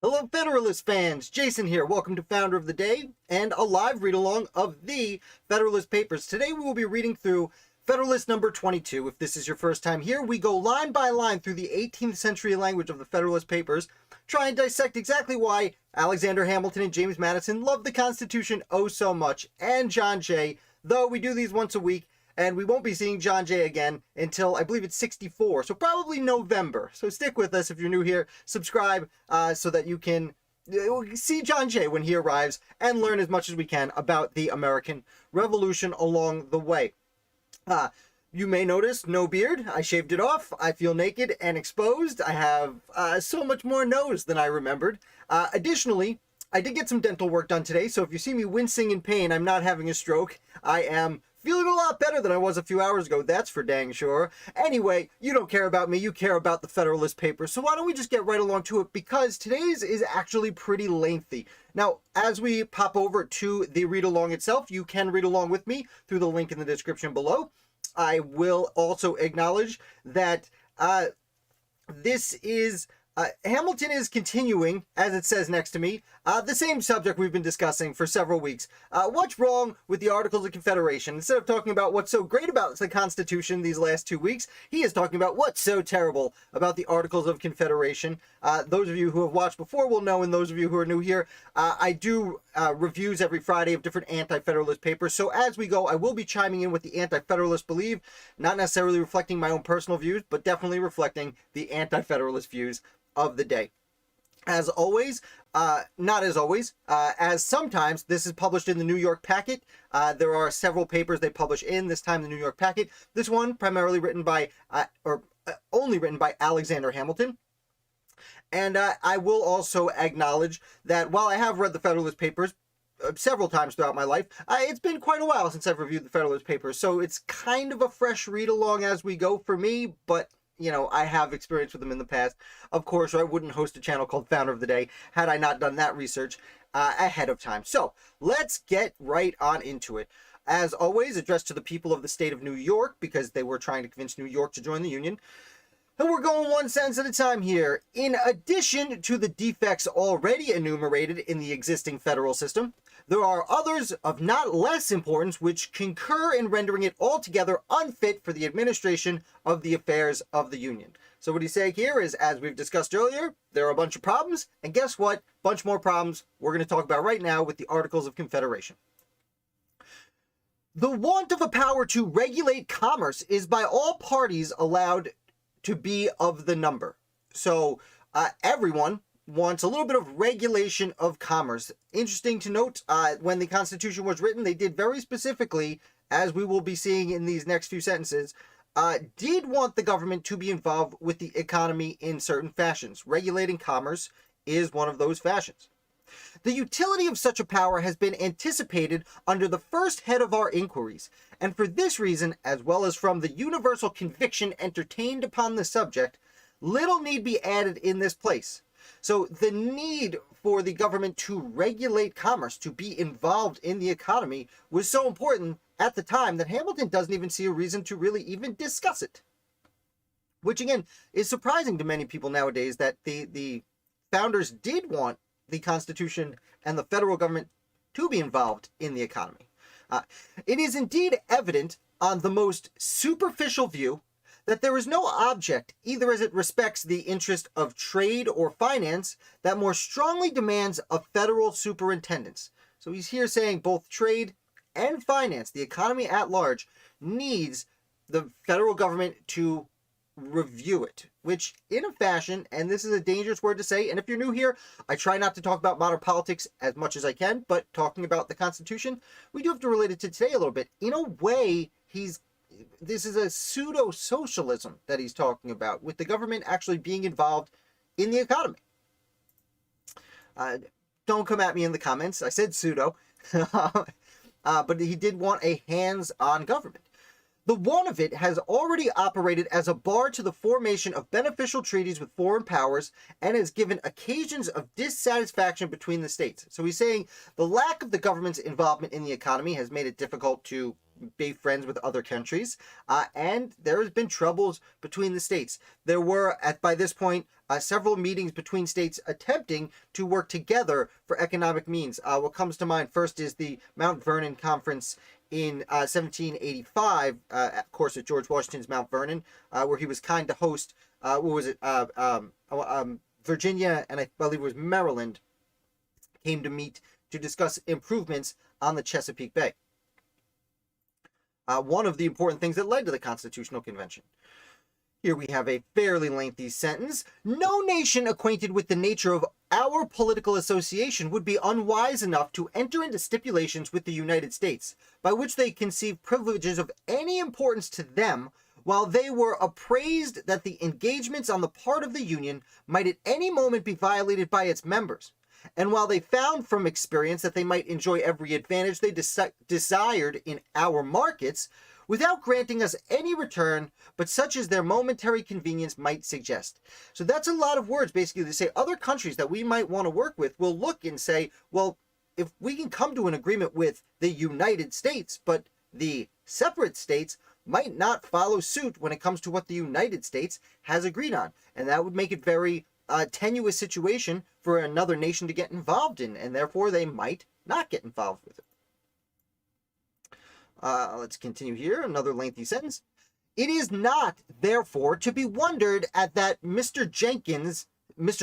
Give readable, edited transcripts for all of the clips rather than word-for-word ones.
Hello, Federalist fans. Jason here. Welcome to Founder of the Day and a live read-along of the Federalist Papers. Today we will be reading through Federalist number 22. If this is your first time here, we go line by line through the 18th century language of the Federalist Papers, try and dissect exactly why Alexander Hamilton and James Madison loved the Constitution oh so much, and John Jay, though we do these once a week. And we won't be seeing John Jay again until, I believe it's 64, so probably November. So stick with us if you're new here. Subscribe so that you can see John Jay when he arrives and learn as much as we can about the American Revolution along the way. You may notice no beard. I shaved it off. I feel naked and exposed. I have so much more nose than I remembered. Additionally, I did get some dental work done today, so if you see me wincing in pain, I'm not having a stroke. I am feeling a lot better than I was a few hours ago, that's for dang sure. Anyway, you don't care about me, you care about the Federalist Papers, so why don't we just get right along to it, because today's is actually pretty lengthy. Now, as we pop over to the read-along itself, you can read along with me through the link in the description below. I will also acknowledge that Hamilton is continuing, as it says next to me, the same subject we've been discussing for several weeks. What's wrong with the Articles of Confederation? Instead of talking about what's so great about the Constitution these last 2 weeks, he is talking about what's so terrible about the Articles of Confederation. Those of you who have watched before will know, and those of you who are new here, I do reviews every Friday of different Anti-Federalist papers. So as we go, I will be chiming in what the Anti-Federalists believe, not necessarily reflecting my own personal views, but definitely reflecting the Anti-Federalist views of the day. As always, not as always, as sometimes this is published in the New York Packet. There are several papers they publish in, this time the New York Packet. This one primarily written by, only written by Alexander Hamilton. And I will also acknowledge that while I have read the Federalist Papers several times throughout my life, it's been quite a while since I've reviewed the Federalist Papers, so it's kind of a fresh read along as we go for me, but you know, I have experience with them in the past, of course, or I wouldn't host a channel called Founder of the Day had I not done that research ahead of time. So let's get right on into it. As always, addressed to the people of the state of New York, because they were trying to convince New York to join the Union. And we're going one sentence at a time here. In addition to the defects already enumerated in the existing federal system, there are others of not less importance which concur in rendering it altogether unfit for the administration of the affairs of the Union. So what he's saying here is, as we've discussed earlier, there are a bunch of problems, and guess what? Bunch more problems we're going to talk about right now with the Articles of Confederation. The want of a power to regulate commerce is by all parties allowed to be of the number. So everyone wants a little bit of regulation of commerce. Interesting to note, when the Constitution was written, they did very specifically, as we will be seeing in these next few sentences, did want the government to be involved with the economy in certain fashions. Regulating commerce is one of those fashions. The utility of such a power has been anticipated under the first head of our inquiries, and for this reason, as well as from the universal conviction entertained upon the subject, little need be added in this place. So the need for the government to regulate commerce, to be involved in the economy, was so important at the time that Hamilton doesn't even see a reason to really even discuss it. Which again is surprising to many people nowadays, that the founders did want the Constitution and the federal government to be involved in the economy. It is indeed evident on the most superficial view that there is no object, either as it respects the interest of trade or finance, that more strongly demands a federal superintendence. So he's here saying both trade and finance, the economy at large, needs the federal government to review it, which in a fashion, and this is a dangerous word to say, and if you're new here, I try not to talk about modern politics as much as I can, but talking about the Constitution, we do have to relate it to today a little bit. In a way, this is a pseudo-socialism that he's talking about, with the government actually being involved in the economy. Don't come at me in the comments. I said pseudo. But he did want a hands-on government. The want of it has already operated as a bar to the formation of beneficial treaties with foreign powers, and has given occasions of dissatisfaction between the states. So he's saying the lack of the government's involvement in the economy has made it difficult to be friends with other countries, and there has been troubles between the states. There were, by this point, several meetings between states attempting to work together for economic means. What comes to mind first is the Mount Vernon Conference in 1785, of course, at George Washington's Mount Vernon, where he was kind to host, Virginia, and I believe it was Maryland, came to meet to discuss improvements on the Chesapeake Bay. One of the important things that led to the Constitutional Convention. Here we have a fairly lengthy sentence. No nation acquainted with the nature of our political association would be unwise enough to enter into stipulations with the United States, by which they conceive privileges of any importance to them, while they were appraised that the engagements on the part of the Union might at any moment be violated by its members, and while they found from experience that they might enjoy every advantage they desired in our markets, without granting us any return but such as their momentary convenience might suggest. So that's a lot of words, basically, to say other countries that we might want to work with will look and say, well, if we can come to an agreement with the United States, but the separate states might not follow suit when it comes to what the United States has agreed on. And that would make it very tenuous situation for another nation to get involved in, and therefore they might not get involved with it. Let's continue here. Another lengthy sentence. It is not, therefore, to be wondered at that Mr.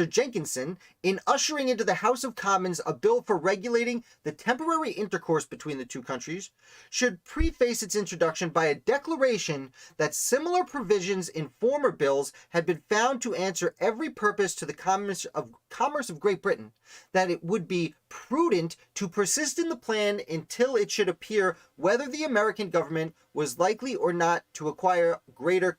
Jenkinson, in ushering into the House of Commons a bill for regulating the temporary intercourse between the two countries, should preface its introduction by a declaration that similar provisions in former bills had been found to answer every purpose to the commerce of Great Britain, that it would be prudent to persist in the plan until it should appear whether the American government was likely or not to acquire greater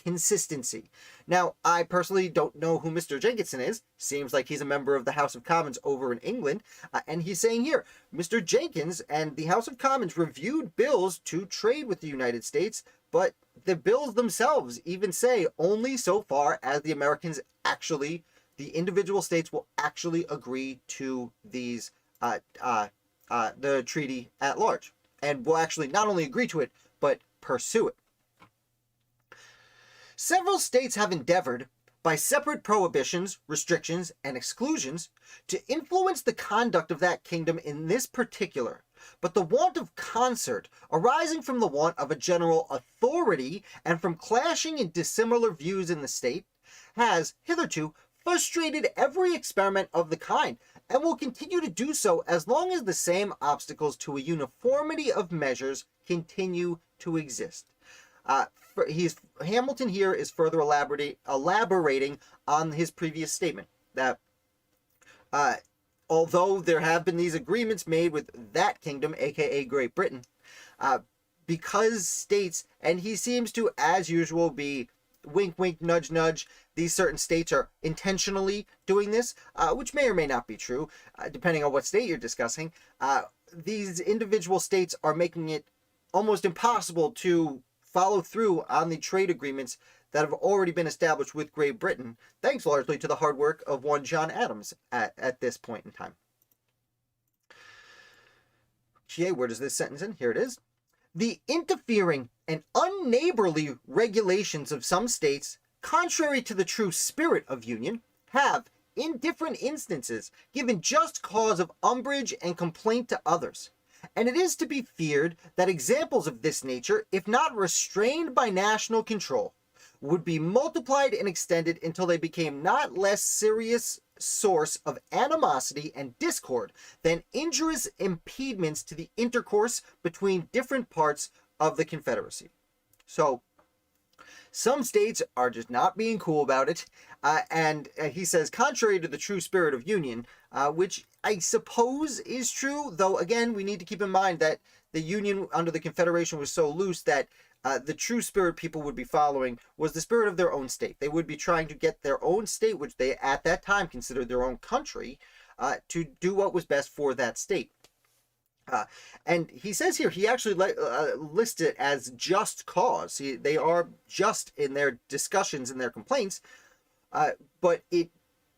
consistency. Now, I personally don't know who Mr. Jenkinson is. Seems like he's a member of the House of Commons over in England. And he's saying here, Mr. Jenkins and the House of Commons reviewed bills to trade with the United States, but the bills themselves even say only so far as the Americans actually, the individual states will actually agree to these, the treaty at large. And will actually not only agree to it, but pursue it. Several states have endeavored, by separate prohibitions, restrictions, and exclusions, to influence the conduct of that kingdom in this particular, but the want of concert, arising from the want of a general authority and from clashing and dissimilar views in the state, has hitherto frustrated every experiment of the kind, and will continue to do so as long as the same obstacles to a uniformity of measures continue to exist. Hamilton here is further elaborating on his previous statement that although there have been these agreements made with that kingdom, aka Great Britain, because states, and he seems to, as usual, be wink, wink, nudge, nudge, these certain states are intentionally doing this, which may or may not be true, depending on what state you're discussing. These individual states are making it almost impossible to follow through on the trade agreements that have already been established with Great Britain, thanks largely to the hard work of one John Adams at this point in time. Okay, where does this sentence end? Here it is. The interfering and unneighborly regulations of some states, contrary to the true spirit of union, have, in different instances, given just cause of umbrage and complaint to others. And it is to be feared that examples of this nature, if not restrained by national control, would be multiplied and extended until they became not less serious source of animosity and discord than injurious impediments to the intercourse between different parts of the Confederacy. So, some states are just not being cool about it, and he says, contrary to the true spirit of union, which I suppose is true, though again, we need to keep in mind that the union under the Confederation was so loose that the true spirit people would be following was the spirit of their own state. They would be trying to get their own state, which they at that time considered their own country, to do what was best for that state. And he says here, he actually lists it as just cause. They are just in their discussions and their complaints, but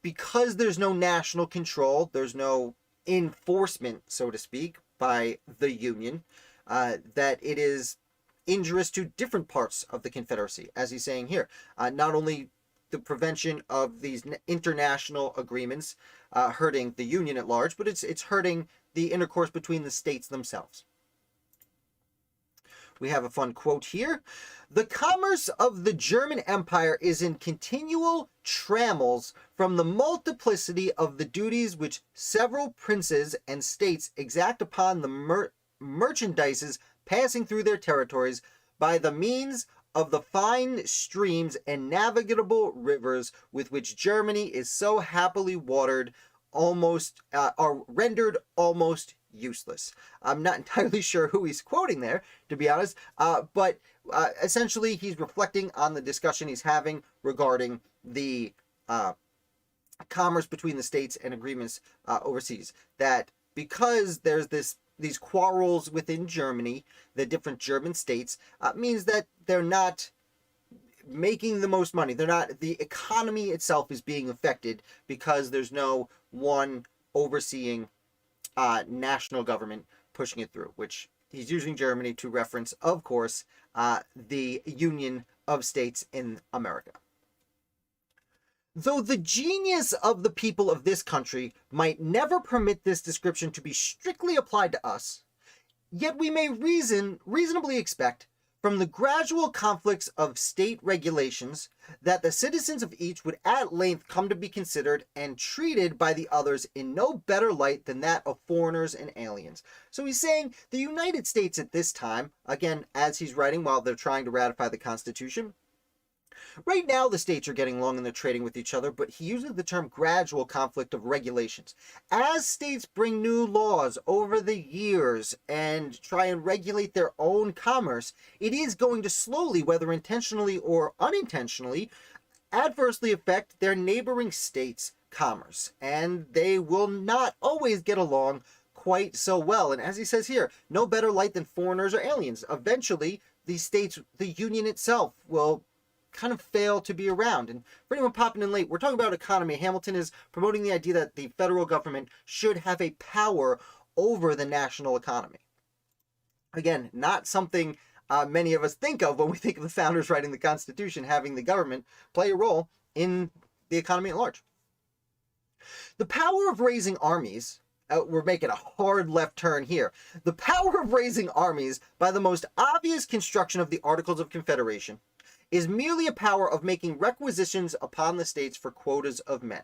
because there's no national control, there's no enforcement, so to speak, by the Union, that it is injurious to different parts of the Confederacy, as he's saying here. Not only the prevention of these international agreements hurting the Union at large, but it's hurting the intercourse between the states themselves. We have a fun quote here. The commerce of the German Empire is in continual trammels from the multiplicity of the duties which several princes and states exact upon the merchandises passing through their territories by the means of the fine streams and navigable rivers with which Germany is so happily watered, are rendered almost useless. I'm not entirely sure who he's quoting there, to be honest, but essentially he's reflecting on the discussion he's having regarding the commerce between the states and agreements overseas. That because there's these quarrels within Germany, the different German states, means that they're not making the most money. The economy itself is being affected because there's no one overseeing national government pushing it through, which he's using Germany to reference, of course, the Union of States in America. Though the genius of the people of this country might never permit this description to be strictly applied to us, yet we may reasonably expect from the gradual conflicts of state regulations that the citizens of each would at length come to be considered and treated by the others in no better light than that of foreigners and aliens. So he's saying the United States at this time, again, as he's writing while they're trying to ratify the Constitution, right now the states are getting along and they're trading with each other, but he uses the term gradual conflict of regulations. As states bring new laws over the years and try and regulate their own commerce, it is going to slowly, whether intentionally or unintentionally, adversely affect their neighboring states' commerce. And they will not always get along quite so well. And as he says here, no better light than foreigners or aliens. Eventually, these states, the Union itself, will kind of fail to be around. And for anyone popping in late, we're talking about economy. Hamilton is promoting the idea that the federal government should have a power over the national economy. Again, not something many of us think of when we think of the founders writing the Constitution, having the government play a role in the economy at large. The power of raising armies, we're making a hard left turn here. The power of raising armies by the most obvious construction of the Articles of Confederation is merely a power of making requisitions upon the states for quotas of men.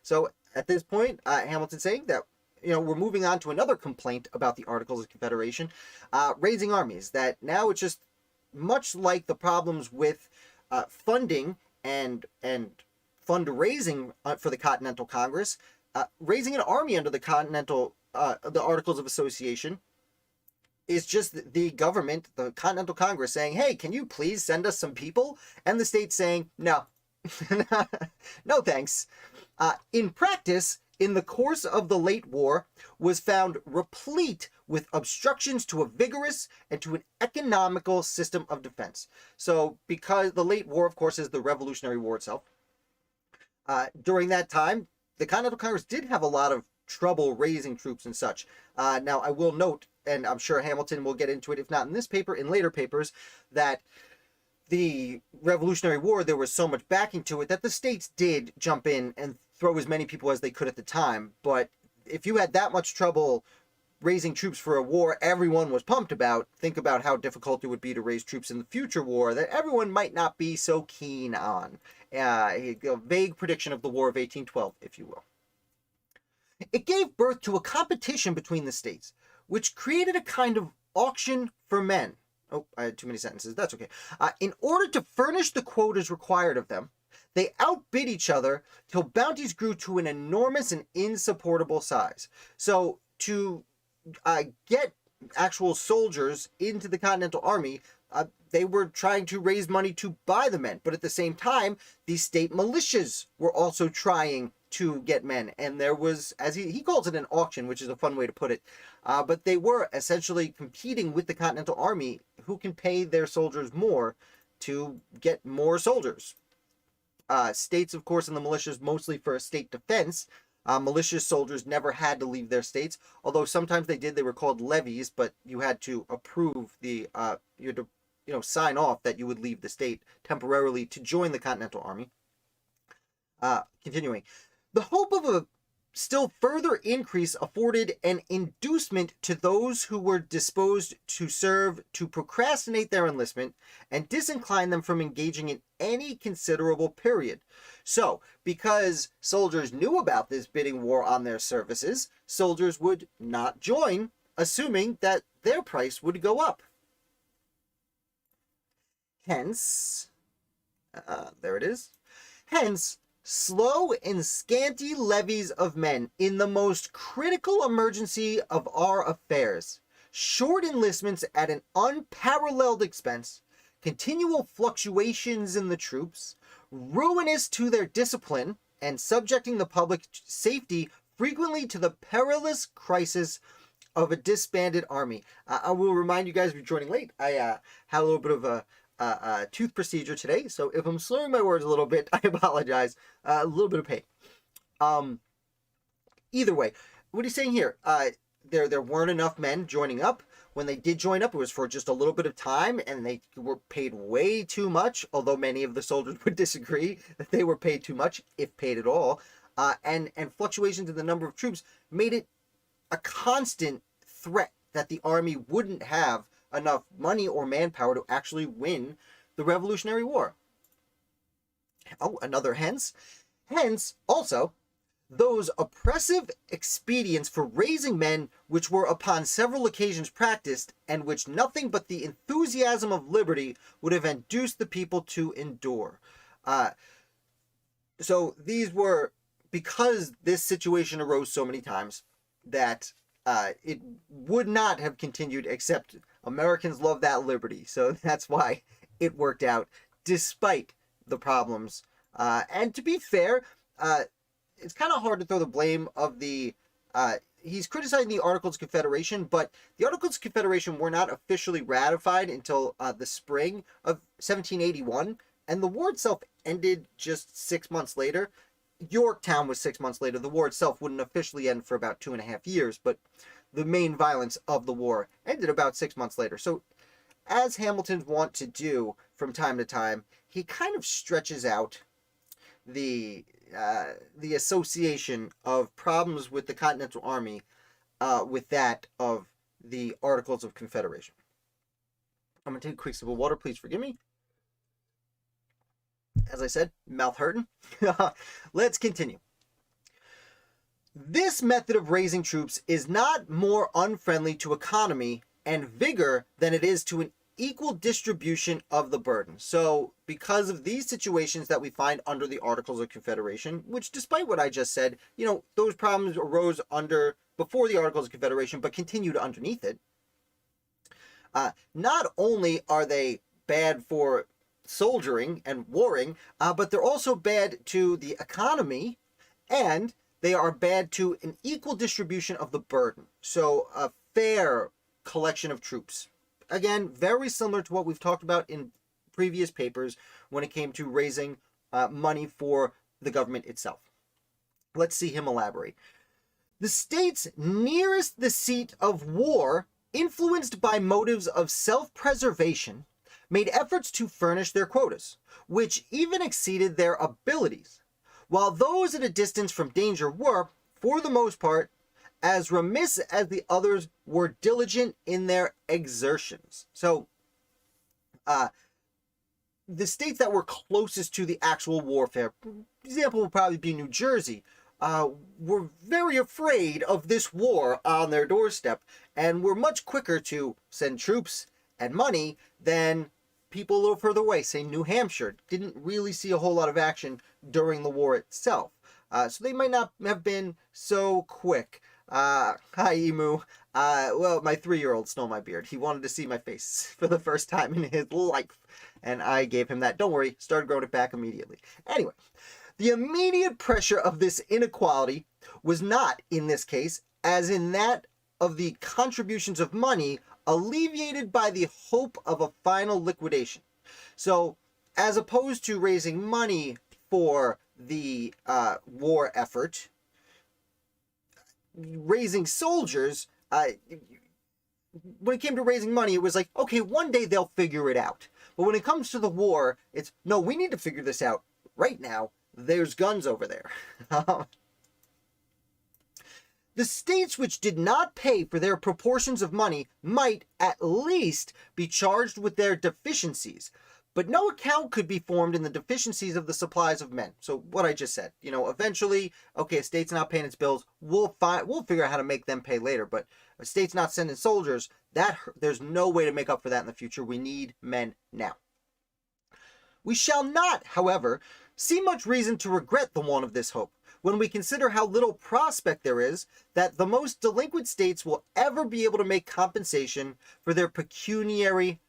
So at this point, Hamilton's saying that we're moving on to another complaint about the Articles of Confederation, raising armies. That now it's just much like the problems with funding and fundraising for the Continental Congress, raising an army under the the Articles of Association is just the government, the Continental Congress, saying, hey, can you please send us some people? And the states saying, no, no thanks. In practice, in the course of the late war, was found replete with obstructions to a vigorous and to an economical system of defense. So because the late war, of course, is the Revolutionary War itself, during that time, the Continental Congress did have a lot of trouble raising troops and such. Now, I will note, and I'm sure Hamilton will get into it, if not in this paper, in later papers, that the Revolutionary War, there was so much backing to it that the states did jump in and throw as many people as they could at the time. But if you had that much trouble raising troops for a war everyone was pumped about, think about how difficult it would be to raise troops in the future war that everyone might not be so keen on. A vague prediction of the War of 1812, if you will. It gave birth to a competition between the states, which created a kind of auction for men. Oh, I had too many sentences. That's okay. In order to furnish the quotas required of them, they outbid each other till bounties grew to an enormous and insupportable size. So to get actual soldiers into the Continental Army, they were trying to raise money to buy the men. But at the same time, the state militias were also trying to get men. And there was, as he calls it, an auction, which is a fun way to put it. But they were essentially competing with the Continental Army, who can pay their soldiers more to get more soldiers. States, of course, and the militias mostly for state defense, Malicious soldiers never had to leave their states, although sometimes they did. They were called levies, but you had to approve you had to sign off that you would leave the state temporarily to join the Continental Army. Continuing, the hope of a still further increase afforded an inducement to those who were disposed to serve to procrastinate their enlistment and disincline them from engaging in any considerable period. So, because soldiers knew about this bidding war on their services, soldiers would not join, assuming that their price would go up. Hence, there it is. Hence, slow and scanty levies of men in the most critical emergency of our affairs, short enlistments at an unparalleled expense, continual fluctuations in the troops, ruinous to their discipline, and subjecting the public safety frequently to the perilous crisis of a disbanded army. I will remind you guys, if you're joining late, I had a little bit of a tooth procedure today, so if I'm slurring my words a little bit, I apologize. A little bit of pain. Either way, what he's saying here, there weren't enough men joining up. When they did join up, it was for just a little bit of time, and they were paid way too much, although many of the soldiers would disagree that they were paid too much, if paid at all. And fluctuations in the number of troops made it a constant threat that the army wouldn't have enough money or manpower to actually win the Revolutionary War. Oh, another hence. Hence, also, those oppressive expedients for raising men which were upon several occasions practiced, and which nothing but the enthusiasm of liberty would have induced the people to endure. So these were, because this situation arose so many times, that it would not have continued, except Americans love that liberty. So that's why it worked out despite the problems. And to be fair, it's kind of hard to throw the blame of he's criticizing the Articles of Confederation, but the Articles of Confederation were not officially ratified until the spring of 1781, and the war itself ended just 6 months later. Yorktown was 6 months later. The war itself wouldn't officially end for about 2.5 years, but the main violence of the war ended about 6 months later. So, as Hamilton's wont to do from time to time, he kind of stretches out the association of problems with the Continental Army with that of the Articles of Confederation. I'm going to take a quick sip of water. Please forgive me. As I said, mouth hurting. Let's continue. This method of raising troops is not more unfriendly to economy and vigor than it is to an equal distribution of the burden. So, because of these situations that we find under the Articles of Confederation, which, despite what I just said, those problems arose before the Articles of Confederation, but continued underneath it. Not only are they bad for soldiering and warring, but they're also bad to the economy, and they are bad to an equal distribution of the burden. So a fair collection of troops. Again, very similar to what we've talked about in previous papers when it came to raising money for the government itself. Let's see him elaborate. The states nearest the seat of war, influenced by motives of self-preservation, made efforts to furnish their quotas, which even exceeded their abilities, while those at a distance from danger were, for the most part, as remiss as the others were diligent in their exertions. So, the states that were closest to the actual warfare, example would probably be New Jersey, were very afraid of this war on their doorstep, and were much quicker to send troops and money than people a little further away, say New Hampshire. Didn't really see a whole lot of action during the war itself. So they might not have been so quick. Hi, Emu. Well, my 3-year-old stole my beard. He wanted to see my face for the first time in his life, and I gave him that. Don't worry, started growing it back immediately. Anyway, the immediate pressure of this inequality was not, in this case, as in that of the contributions of money, alleviated by the hope of a final liquidation. So, as opposed to raising money for the war effort, raising soldiers, when it came to raising money, it was like, okay, one day they'll figure it out. But when it comes to the war, it's, no, we need to figure this out right now. There's guns over there. The states which did not pay for their proportions of money might at least be charged with their deficiencies, but no account could be formed in the deficiencies of the supplies of men. So what I just said, eventually, okay, a state's not paying its bills, we'll figure out how to make them pay later, but a state's not sending soldiers, there's no way to make up for that in the future. We need men now. We shall not, however, see much reason to regret the want of this hope, when we consider how little prospect there is that the most delinquent states will ever be able to make compensation for their pecuniary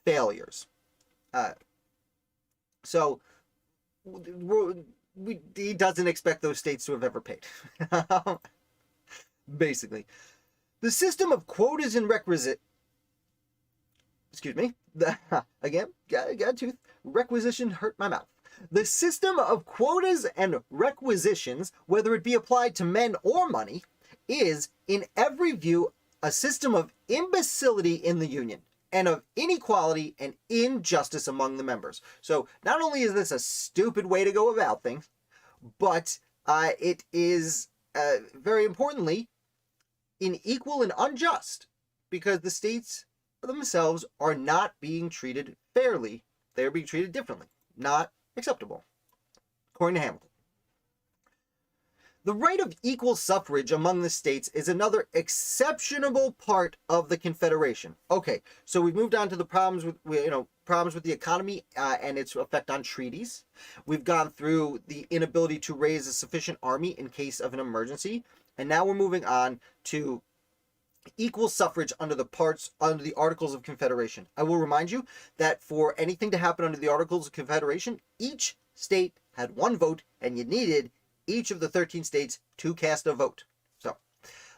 failures. So he doesn't expect those states to have ever paid. Basically. The system of quotas and again, got a tooth. Requisition hurt my mouth. The system of quotas and requisitions, whether it be applied to men or money, is, in every view, a system of imbecility in the Union, and of inequality and injustice among the members. So not only is this a stupid way to go about things, but it is, very importantly, unequal and unjust, because the states themselves are not being treated fairly. They're being treated differently. Not acceptable, according to Hamilton. The right of equal suffrage among the states is another exceptionable part of the Confederation. Okay, so we've moved on to the problems with the economy and its effect on treaties. We've gone through the inability to raise a sufficient army in case of an emergency, and now we're moving on to equal suffrage under the Articles of Confederation. I will remind you that for anything to happen under the Articles of Confederation, each state had one vote, and you needed each of the 13 states to cast a vote. So,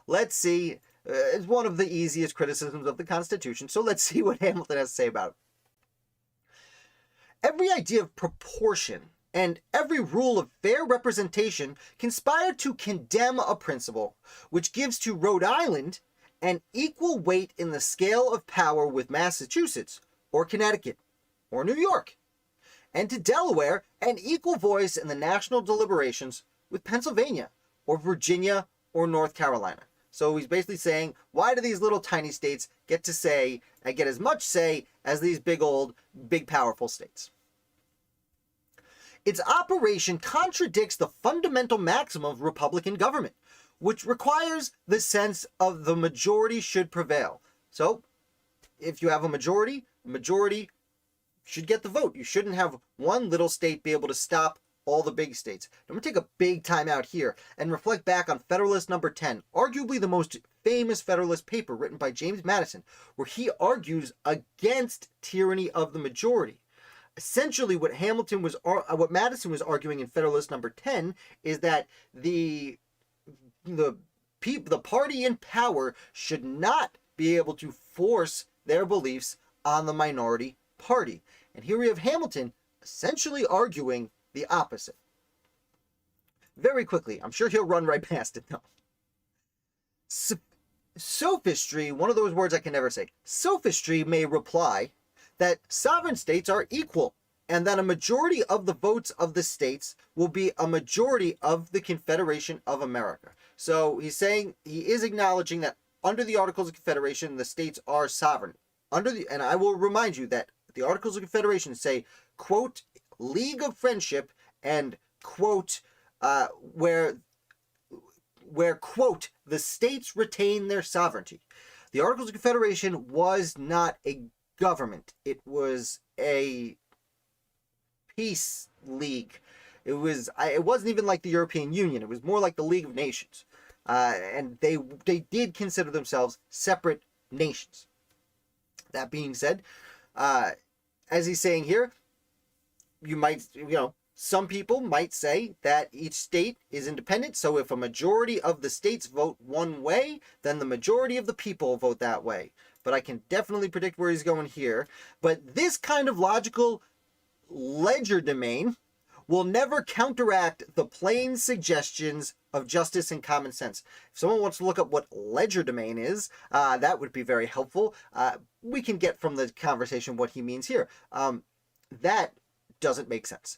let's see. It's one of the easiest criticisms of the Constitution, so let's see what Hamilton has to say about it. Every idea of proportion and every rule of fair representation conspire to condemn a principle which gives to Rhode Island an equal weight in the scale of power with Massachusetts, or Connecticut, or New York, and to Delaware an equal voice in the national deliberations with Pennsylvania, or Virginia, or North Carolina. So he's basically saying, why do these little tiny states get to say, and get as much say as these big powerful states? Its operation contradicts the fundamental maxim of Republican government, which requires the sense of the majority should prevail. So, if you have a majority should get the vote. You shouldn't have one little state be able to stop all the big states. I'm going to take a big time out here and reflect back on Federalist No. 10, arguably the most famous Federalist paper written by James Madison, where he argues against tyranny of the majority. Essentially, what Madison was arguing in Federalist No. 10 is that the party in power should not be able to force their beliefs on the minority party. And here we have Hamilton essentially arguing the opposite. Very quickly, I'm sure he'll run right past it though. Sophistry, one of those words I can never say. Sophistry may reply that sovereign states are equal, and that a majority of the votes of the states will be a majority of the Confederation of America. So he is acknowledging that under the Articles of Confederation, the states are sovereign. And I will remind you that the Articles of Confederation say, quote, League of Friendship, and quote, where quote, the states retain their sovereignty. The Articles of Confederation was not a government. It was a peace league. It wasn't even like the European Union. It was more like the League of Nations. And they did consider themselves separate nations. That being said, as he's saying here, some people might say that each state is independent, so if a majority of the states vote one way, then the majority of the people vote that way. But I can definitely predict where he's going here. But this kind of logical legerdemain will never counteract the plain suggestions of justice and common sense. If someone wants to look up what legerdemain is, that would be very helpful. We can get from the conversation what he means here. That doesn't make sense.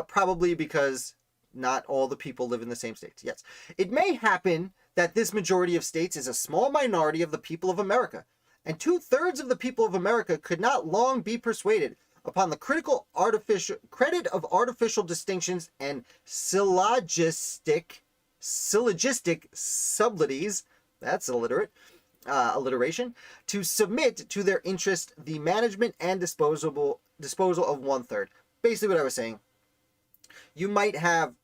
Probably because not all the people live in the same states. Yes. It may happen that this majority of states is a small minority of the people of America, and 2/3 of the people of America could not long be persuaded upon the credit of artificial distinctions and syllogistic subtleties, that's alliteration, to submit to their interest the management and disposal of 1/3. Basically what I was saying, you might have,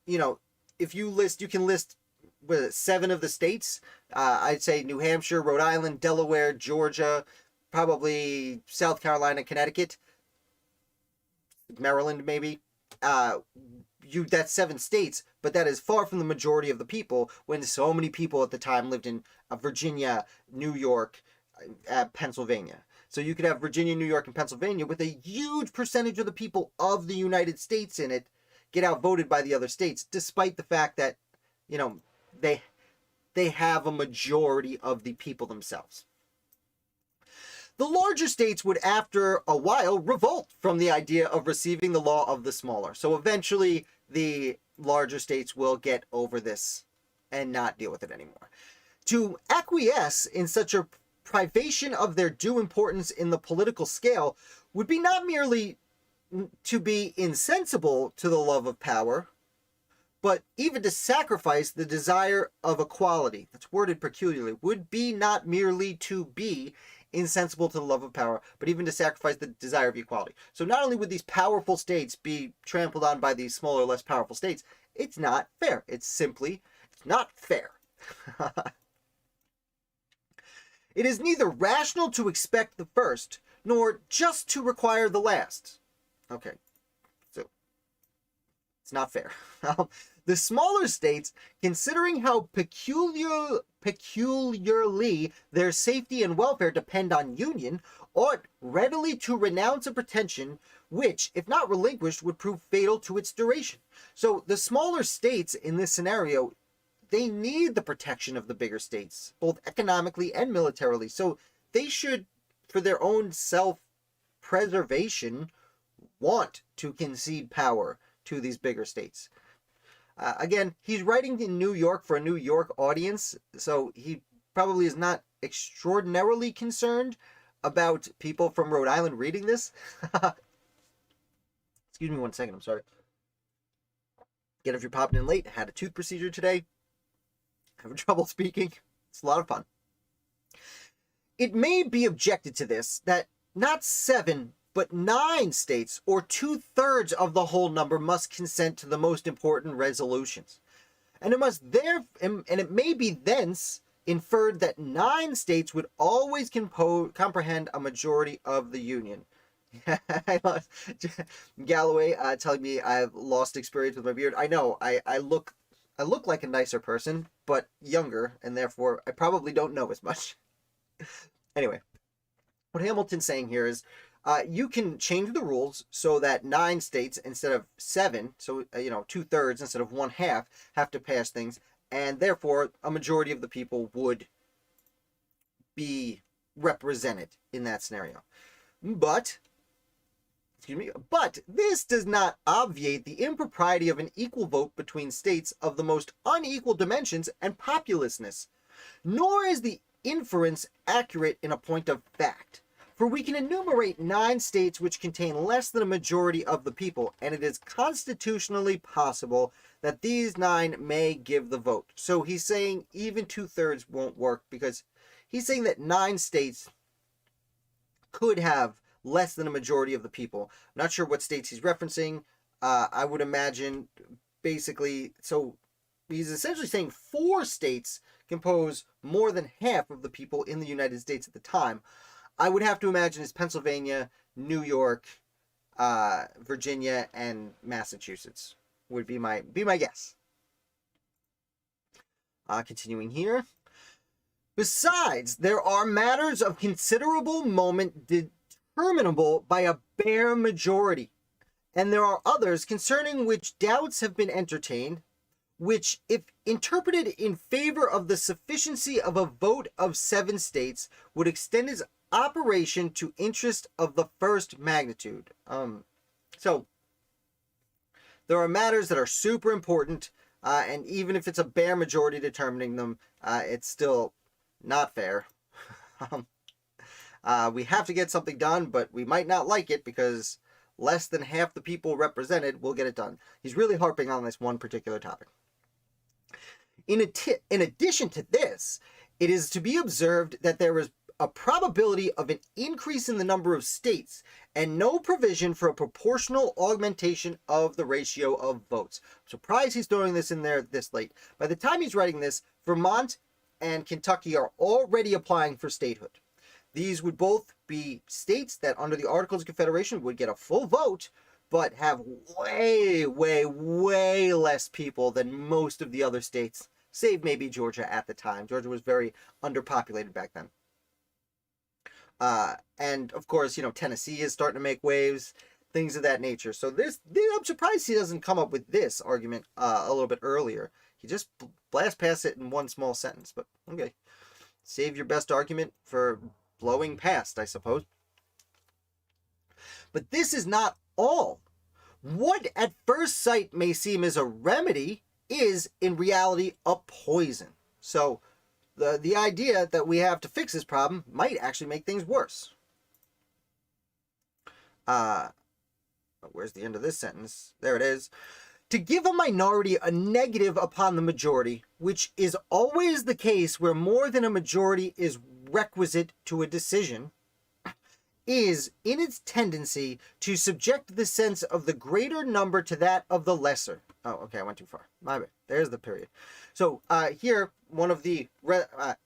if you can list 7 of the states. I'd say New Hampshire, Rhode Island, Delaware, Georgia, probably South Carolina, Connecticut, Maryland, maybe. That's 7 states, but that is far from the majority of the people when so many people at the time lived in Virginia, New York, Pennsylvania. So you could have Virginia, New York, and Pennsylvania with a huge percentage of the people of the United States in it get outvoted by the other states, despite the fact that, they have a majority of the people themselves. The larger states would, after a while, revolt from the idea of receiving the law of the smaller. So eventually, the larger states will get over this and not deal with it anymore. To acquiesce in such a privation of their due importance in the political scale would be not merely to be insensible to the love of power, but even to sacrifice the desire of equality, that's worded peculiarly, would be not merely to be insensible to the love of power, but even to sacrifice the desire of equality. So not only would these powerful states be trampled on by these smaller, less powerful states, it's not fair. It's not fair. It is neither rational to expect the first, nor just to require the last. Okay, so it's not fair. The smaller states, considering how peculiarly their safety and welfare depend on union, ought readily to renounce a pretension which, if not relinquished, would prove fatal to its duration. So the smaller states in this scenario, they need the protection of the bigger states, both economically and militarily. So they should, for their own self-preservation, want to concede power to these bigger states. Again, he's writing in New York for a New York audience, so he probably is not extraordinarily concerned about people from Rhode Island reading this. Excuse me one second, I'm sorry. Again, if you're popping in late, I had a tooth procedure today. Having trouble speaking. It's a lot of fun. It may be objected to this that not 7, but 9 states, or 2/3 of the whole number, must consent to the most important resolutions. And it may be thence inferred that 9 states would always comprehend a majority of the Union. Galloway telling me I've lost experience with my beard. I know, I look like a nicer person, but younger, and therefore I probably don't know as much. Anyway, what Hamilton's saying here is, you can change the rules so that 9 states instead of 7, so 2/3 instead of 1/2, have to pass things, and therefore a majority of the people would be represented in that scenario. But this does not obviate the impropriety of an equal vote between states of the most unequal dimensions and populousness, nor is the inference accurate in a point of fact. For we can enumerate 9 states which contain less than a majority of the people, and it is constitutionally possible that these 9 may give the vote. So he's saying even 2/3 won't work, because he's saying that 9 states could have less than a majority of the people. I'm not sure what states he's referencing. I would imagine basically, so he's essentially saying 4 states compose more than half of the people in the United States at the time. I would have to imagine it's Pennsylvania, New York, Virginia, and Massachusetts would be my guess. Continuing here. Besides, there are matters of considerable moment determinable by a bare majority, And there are others concerning which doubts have been entertained, which, if interpreted in favor of the sufficiency of a vote of 7 states, would extend its operation to interest of the first magnitude. So there are matters that are super important, and even if it's a bare majority determining them, it's still not fair. We have to get something done, but we might not like it because less than half the people represented will get it done. He's really harping on this one particular topic. In addition to this, it is to be observed that there is a probability of an increase in the number of states and no provision for a proportional augmentation of the ratio of votes. I'm surprised he's throwing this in there this late. By the time he's writing this, Vermont and Kentucky are already applying for statehood. These would both be states that under the Articles of Confederation would get a full vote, but have way, way, way less people than most of the other states, save maybe Georgia at the time. Georgia was very underpopulated back then. And of course, Tennessee is starting to make waves, things of that nature. So I'm surprised he doesn't come up with this argument a little bit earlier. He just blast past it in one small sentence, but okay. Save your best argument for blowing past, I suppose. But this is not all. What at first sight may seem as a remedy is in reality a poison. So the idea that we have to fix this problem might actually make things worse. Where's the end of this sentence? There it is. To give a minority a negative upon the majority, which is always the case where more than a majority is requisite to a decision, is in its tendency to subject the sense of the greater number to that of the lesser. Oh, okay, I went too far. My bad. There's the period. So here, one of the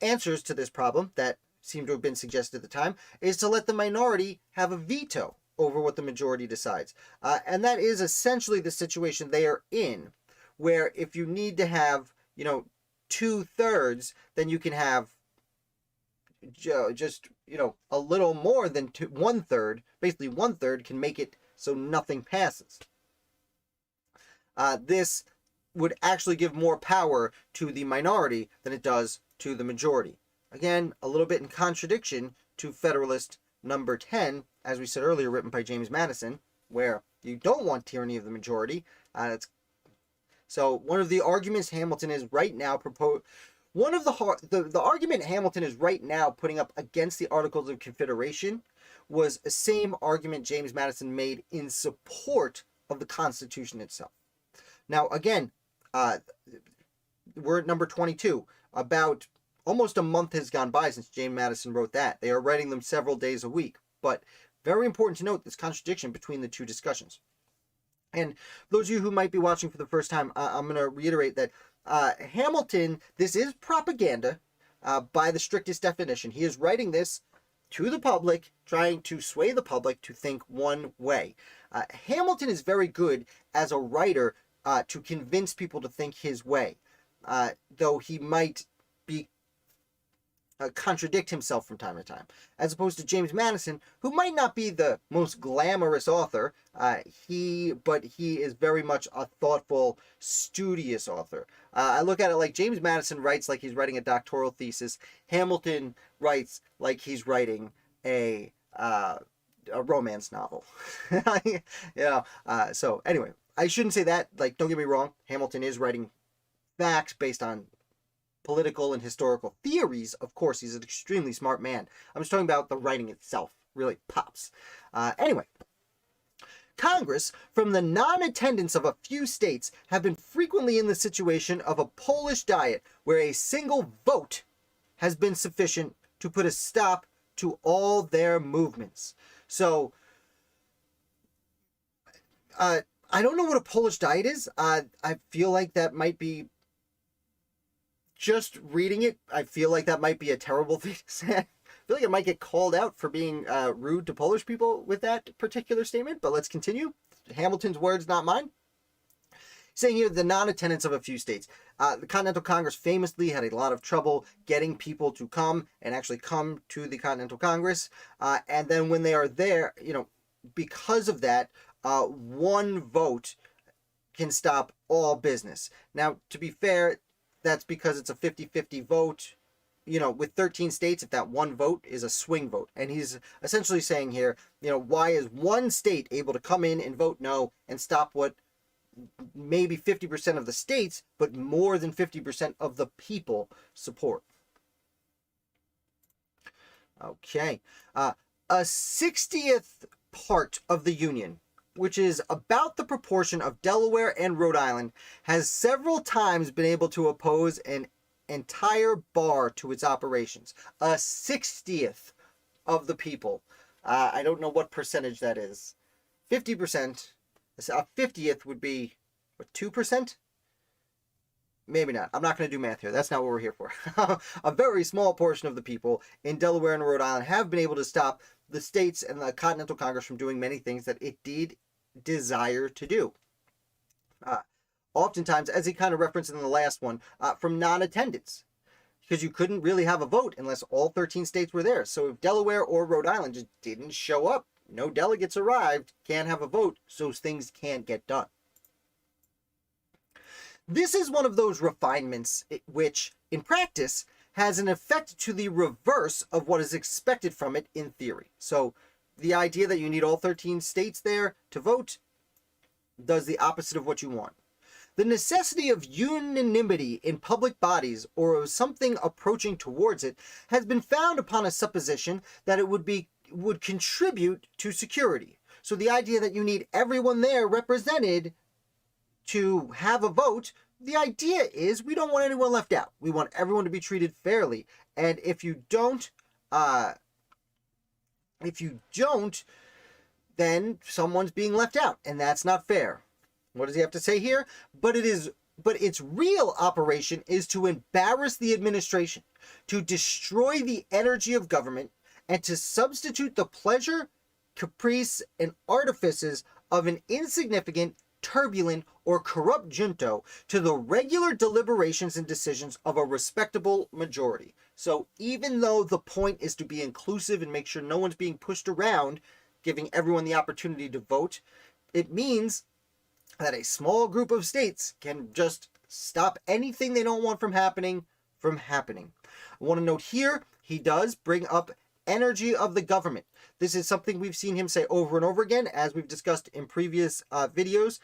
answers to this problem that seemed to have been suggested at the time is to let the minority have a veto over what the majority decides. And that is essentially the situation they are in, where if you need to have, 2/3, then you can have just, a little more than 1/3. Basically, 1/3 can make it so nothing passes. This would actually give more power to the minority than it does to the majority. Again, a little bit in contradiction to Federalist number 10, as we said earlier, written by James Madison, where you don't want tyranny of the majority. So one of the arguments Hamilton is right now the argument Hamilton is right now putting up against the Articles of Confederation was the same argument James Madison made in support of the Constitution itself. Now, again, we're at number 22. About almost a month has gone by since James Madison wrote that. They are writing them several days a week. But very important to note this contradiction between the two discussions. And those of you who might be watching for the first time, I'm going to reiterate that Hamilton, this is propaganda by the strictest definition. He is writing this to the public, trying to sway the public to think one way. Hamilton is very good as a writer to convince people to think his way, though he might be contradict himself from time to time, as opposed to James Madison, who might not be the most glamorous author. But he is very much a thoughtful, studious author. I look at it like James Madison writes like he's writing a doctoral thesis. Hamilton writes like he's writing a romance novel. So anyway, I shouldn't say that. Like, don't get me wrong. Hamilton is writing facts based on political and historical theories. Of course, he's an extremely smart man. I'm just talking about the writing itself. Really pops. Anyway, Congress, from the non-attendance of a few states, have been frequently in the situation of a Polish diet, where a single vote has been sufficient to put a stop to all their movements. So, I don't know what a Polish diet is. I feel like that might be, just reading it, I feel like that might be a terrible thing to say. I feel like it might get called out for being rude to Polish people with that particular statement, but let's continue. Hamilton's words, not mine. Saying here, the non-attendance of a few states. The Continental Congress famously had a lot of trouble getting people to come and actually come to the Continental Congress. And then when they are there, because of that, one vote can stop all business. Now, to be fair, that's because it's a 50-50 vote. With 13 states, if that one vote is a swing vote. And he's essentially saying here, why is one state able to come in and vote no and stop what maybe 50% of the states, but more than 50% of the people support? Okay. A 60th part of the Union, which is about the proportion of Delaware and Rhode Island, has several times been able to oppose an entire bar to its operations. A 60th of the people. I don't know what percentage that is. 50%. A 50th would be, what, 2%? Maybe not. I'm not going to do math here. That's not what we're here for. A very small portion of the people in Delaware and Rhode Island have been able to stop the states and the Continental Congress from doing many things that it did desire to do. Oftentimes, as he kind of referenced in the last one, from non-attendance. Because you couldn't really have a vote unless all 13 states were there. So if Delaware or Rhode Island just didn't show up, no delegates arrived, can't have a vote, so things can't get done. This is one of those refinements which, in practice, has an effect to the reverse of what is expected from it in theory. So the idea that you need all 13 states there to vote does the opposite of what you want. The necessity of unanimity in public bodies, or of something approaching towards it, has been found upon a supposition that it would contribute to security. So the idea that you need everyone there represented to have a vote, the idea is we don't want anyone left out. We want everyone to be treated fairly. And if you don't, then someone's being left out, and that's not fair. What does he have to say here? But its real operation is to embarrass the administration, to destroy the energy of government, and to substitute the pleasure, caprice, and artifices of an insignificant, turbulent, or corrupt junto to the regular deliberations and decisions of a respectable majority. So even though the point is to be inclusive and make sure no one's being pushed around, giving everyone the opportunity to vote, it means that a small group of states can just stop anything they don't want from happening. I want to note here, he does bring up energy of the government. This is something we've seen him say over and over again, as we've discussed in previous videos.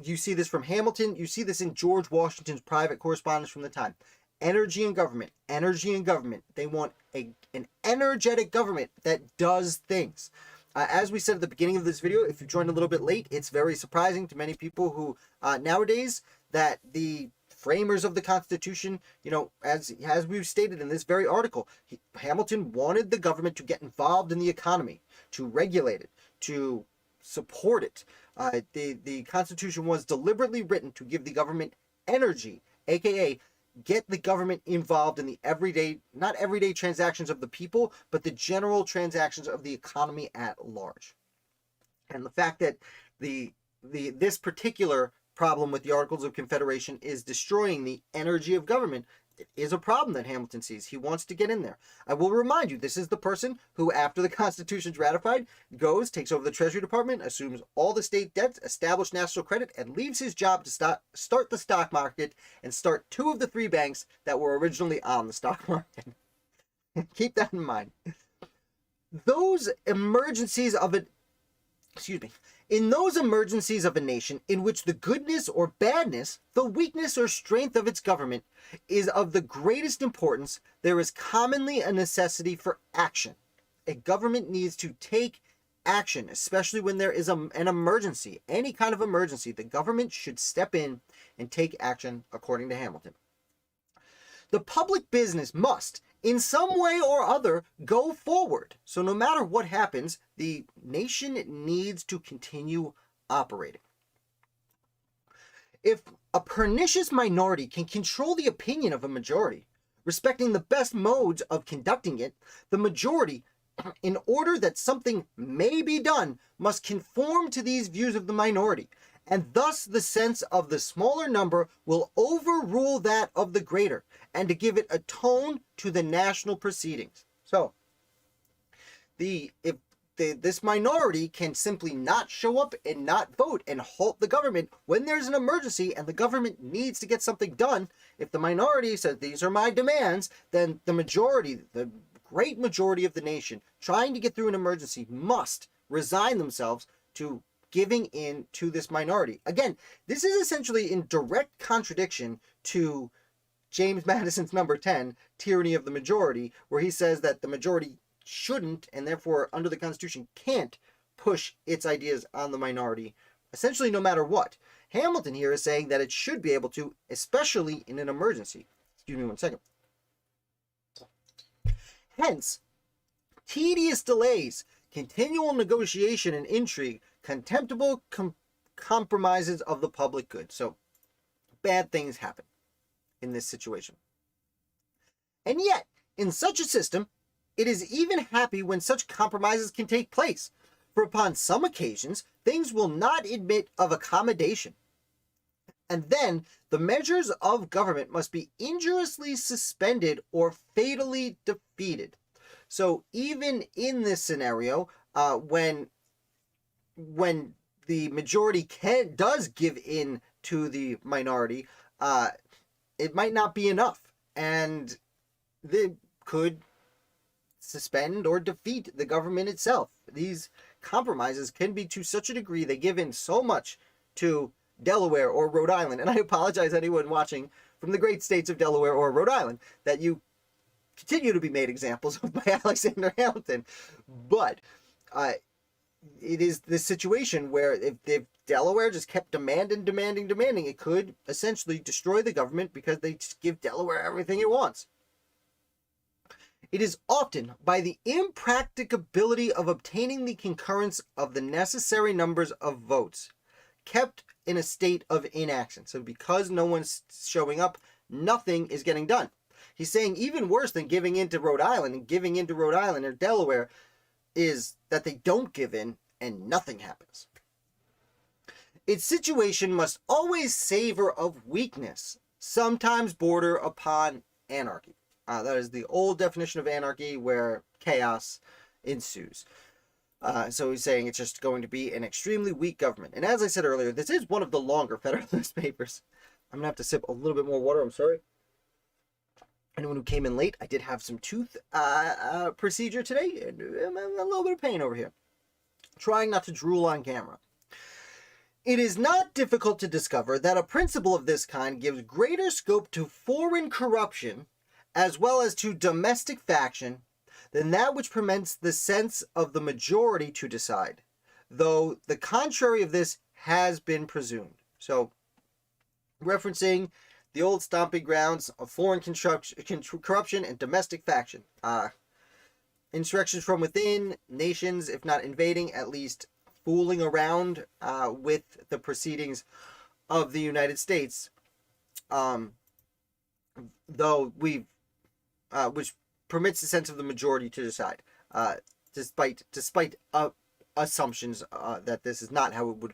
You see this from Hamilton. You see this in George Washington's private correspondence from the time. Energy in government. They want an energetic government that does things. As we said at the beginning of this video, if you joined a little bit late, it's very surprising to many people who nowadays that the framers of the Constitution, as we've stated in this very article, Hamilton wanted the government to get involved in the economy, to regulate it, to support it. The Constitution was deliberately written to give the government energy, aka get the government involved in the not everyday transactions of the people, but the general transactions of the economy at large. And the fact that this particular problem with the Articles of Confederation is destroying the energy of government is a problem that Hamilton sees. He wants to get in there. I will remind you, this is the person who, after the Constitution's ratified, takes over the Treasury Department, assumes all the state debts, establishes national credit, and leaves his job to start the stock market and start 2 of the 3 banks that were originally on the stock market. Keep that in mind. Those emergencies of it, in those emergencies of a nation in which the goodness or badness, the weakness or strength of its government is of the greatest importance, there is commonly a necessity for action. A government needs to take action, especially when there is an emergency, any kind of emergency. The government should step in and take action, according to Hamilton. The public business must, in some way or other, go forward. So no matter what happens, the nation needs to continue operating. If a pernicious minority can control the opinion of a majority, respecting the best modes of conducting it, the majority, in order that something may be done, must conform to these views of the minority, and thus the sense of the smaller number will overrule that of the greater, and to give it a tone to the national proceedings. So, if this minority can simply not show up and not vote and halt the government when there's an emergency and the government needs to get something done. If the minority says, these are my demands, then the majority, the great majority of the nation, trying to get through an emergency, must resign themselves to giving in to this minority. Again, this is essentially in direct contradiction to James Madison's number 10, Tyranny of the Majority, where he says that the majority shouldn't, and therefore under the Constitution can't, push its ideas on the minority, essentially no matter what. Hamilton here is saying that it should be able to, especially in an emergency. Excuse me one second. Hence, tedious delays, continual negotiation and intrigue, contemptible compromises of the public good. So, bad things happen in this situation. And yet, in such a system, it is even happy when such compromises can take place, for upon some occasions, things will not admit of accommodation. And then, the measures of government must be injuriously suspended or fatally defeated. So, even in this scenario, when the majority does give in to the minority, it might not be enough, and they could suspend or defeat the government itself. These compromises can be to such a degree, they give in so much to Delaware or Rhode Island, and I apologize anyone watching from the great states of Delaware or Rhode Island that you continue to be made examples of by Alexander Hamilton, but it is this situation where if Delaware just kept demanding, it could essentially destroy the government because they just give Delaware everything it wants. It is often by the impracticability of obtaining the concurrence of the necessary numbers of votes kept in a state of inaction. So because no one's showing up, nothing is getting done. He's saying even worse than giving in to Rhode Island, and giving in to Rhode Island or Delaware is that they don't give in and nothing happens. Its situation must always savor of weakness, sometimes border upon anarchy. That is the old definition of anarchy, where chaos ensues. So he's saying it's just going to be an extremely weak government. And as I said earlier, this is one of the longer Federalist papers. I'm going to have to sip a little bit more water, I'm sorry. Anyone who came in late, I did have some tooth procedure today, and I'm a little bit of pain over here. Trying not to drool on camera. It is not difficult to discover that a principle of this kind gives greater scope to foreign corruption as well as to domestic faction than that which permits the sense of the majority to decide, though the contrary of this has been presumed. So, referencing the old stomping grounds of foreign corruption and domestic faction. Insurrections from within, nations, if not invading, at least fooling around with the proceedings of the United States, though which permits the sense of the majority to decide, despite assumptions that this is not how it would,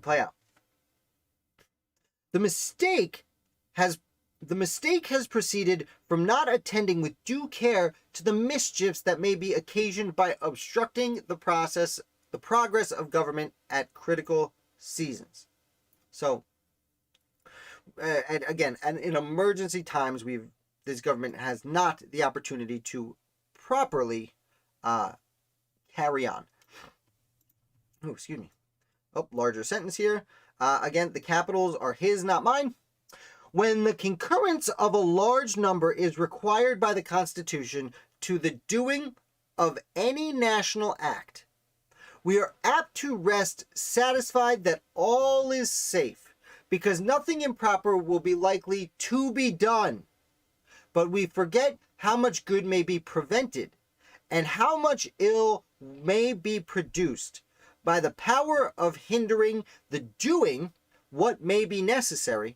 play out. The mistake has proceeded from not attending with due care to the mischiefs that may be occasioned by obstructing the progress of government at critical seasons. So, and again, and in emergency times, this government has not the opportunity to properly carry on. Oh, excuse me. Oh, larger sentence here. Again, the capitals are his, not mine. When the concurrence of a large number is required by the Constitution to the doing of any national act, we are apt to rest satisfied that all is safe, because nothing improper will be likely to be done. But we forget how much good may be prevented, and how much ill may be produced by the power of hindering the doing what may be necessary,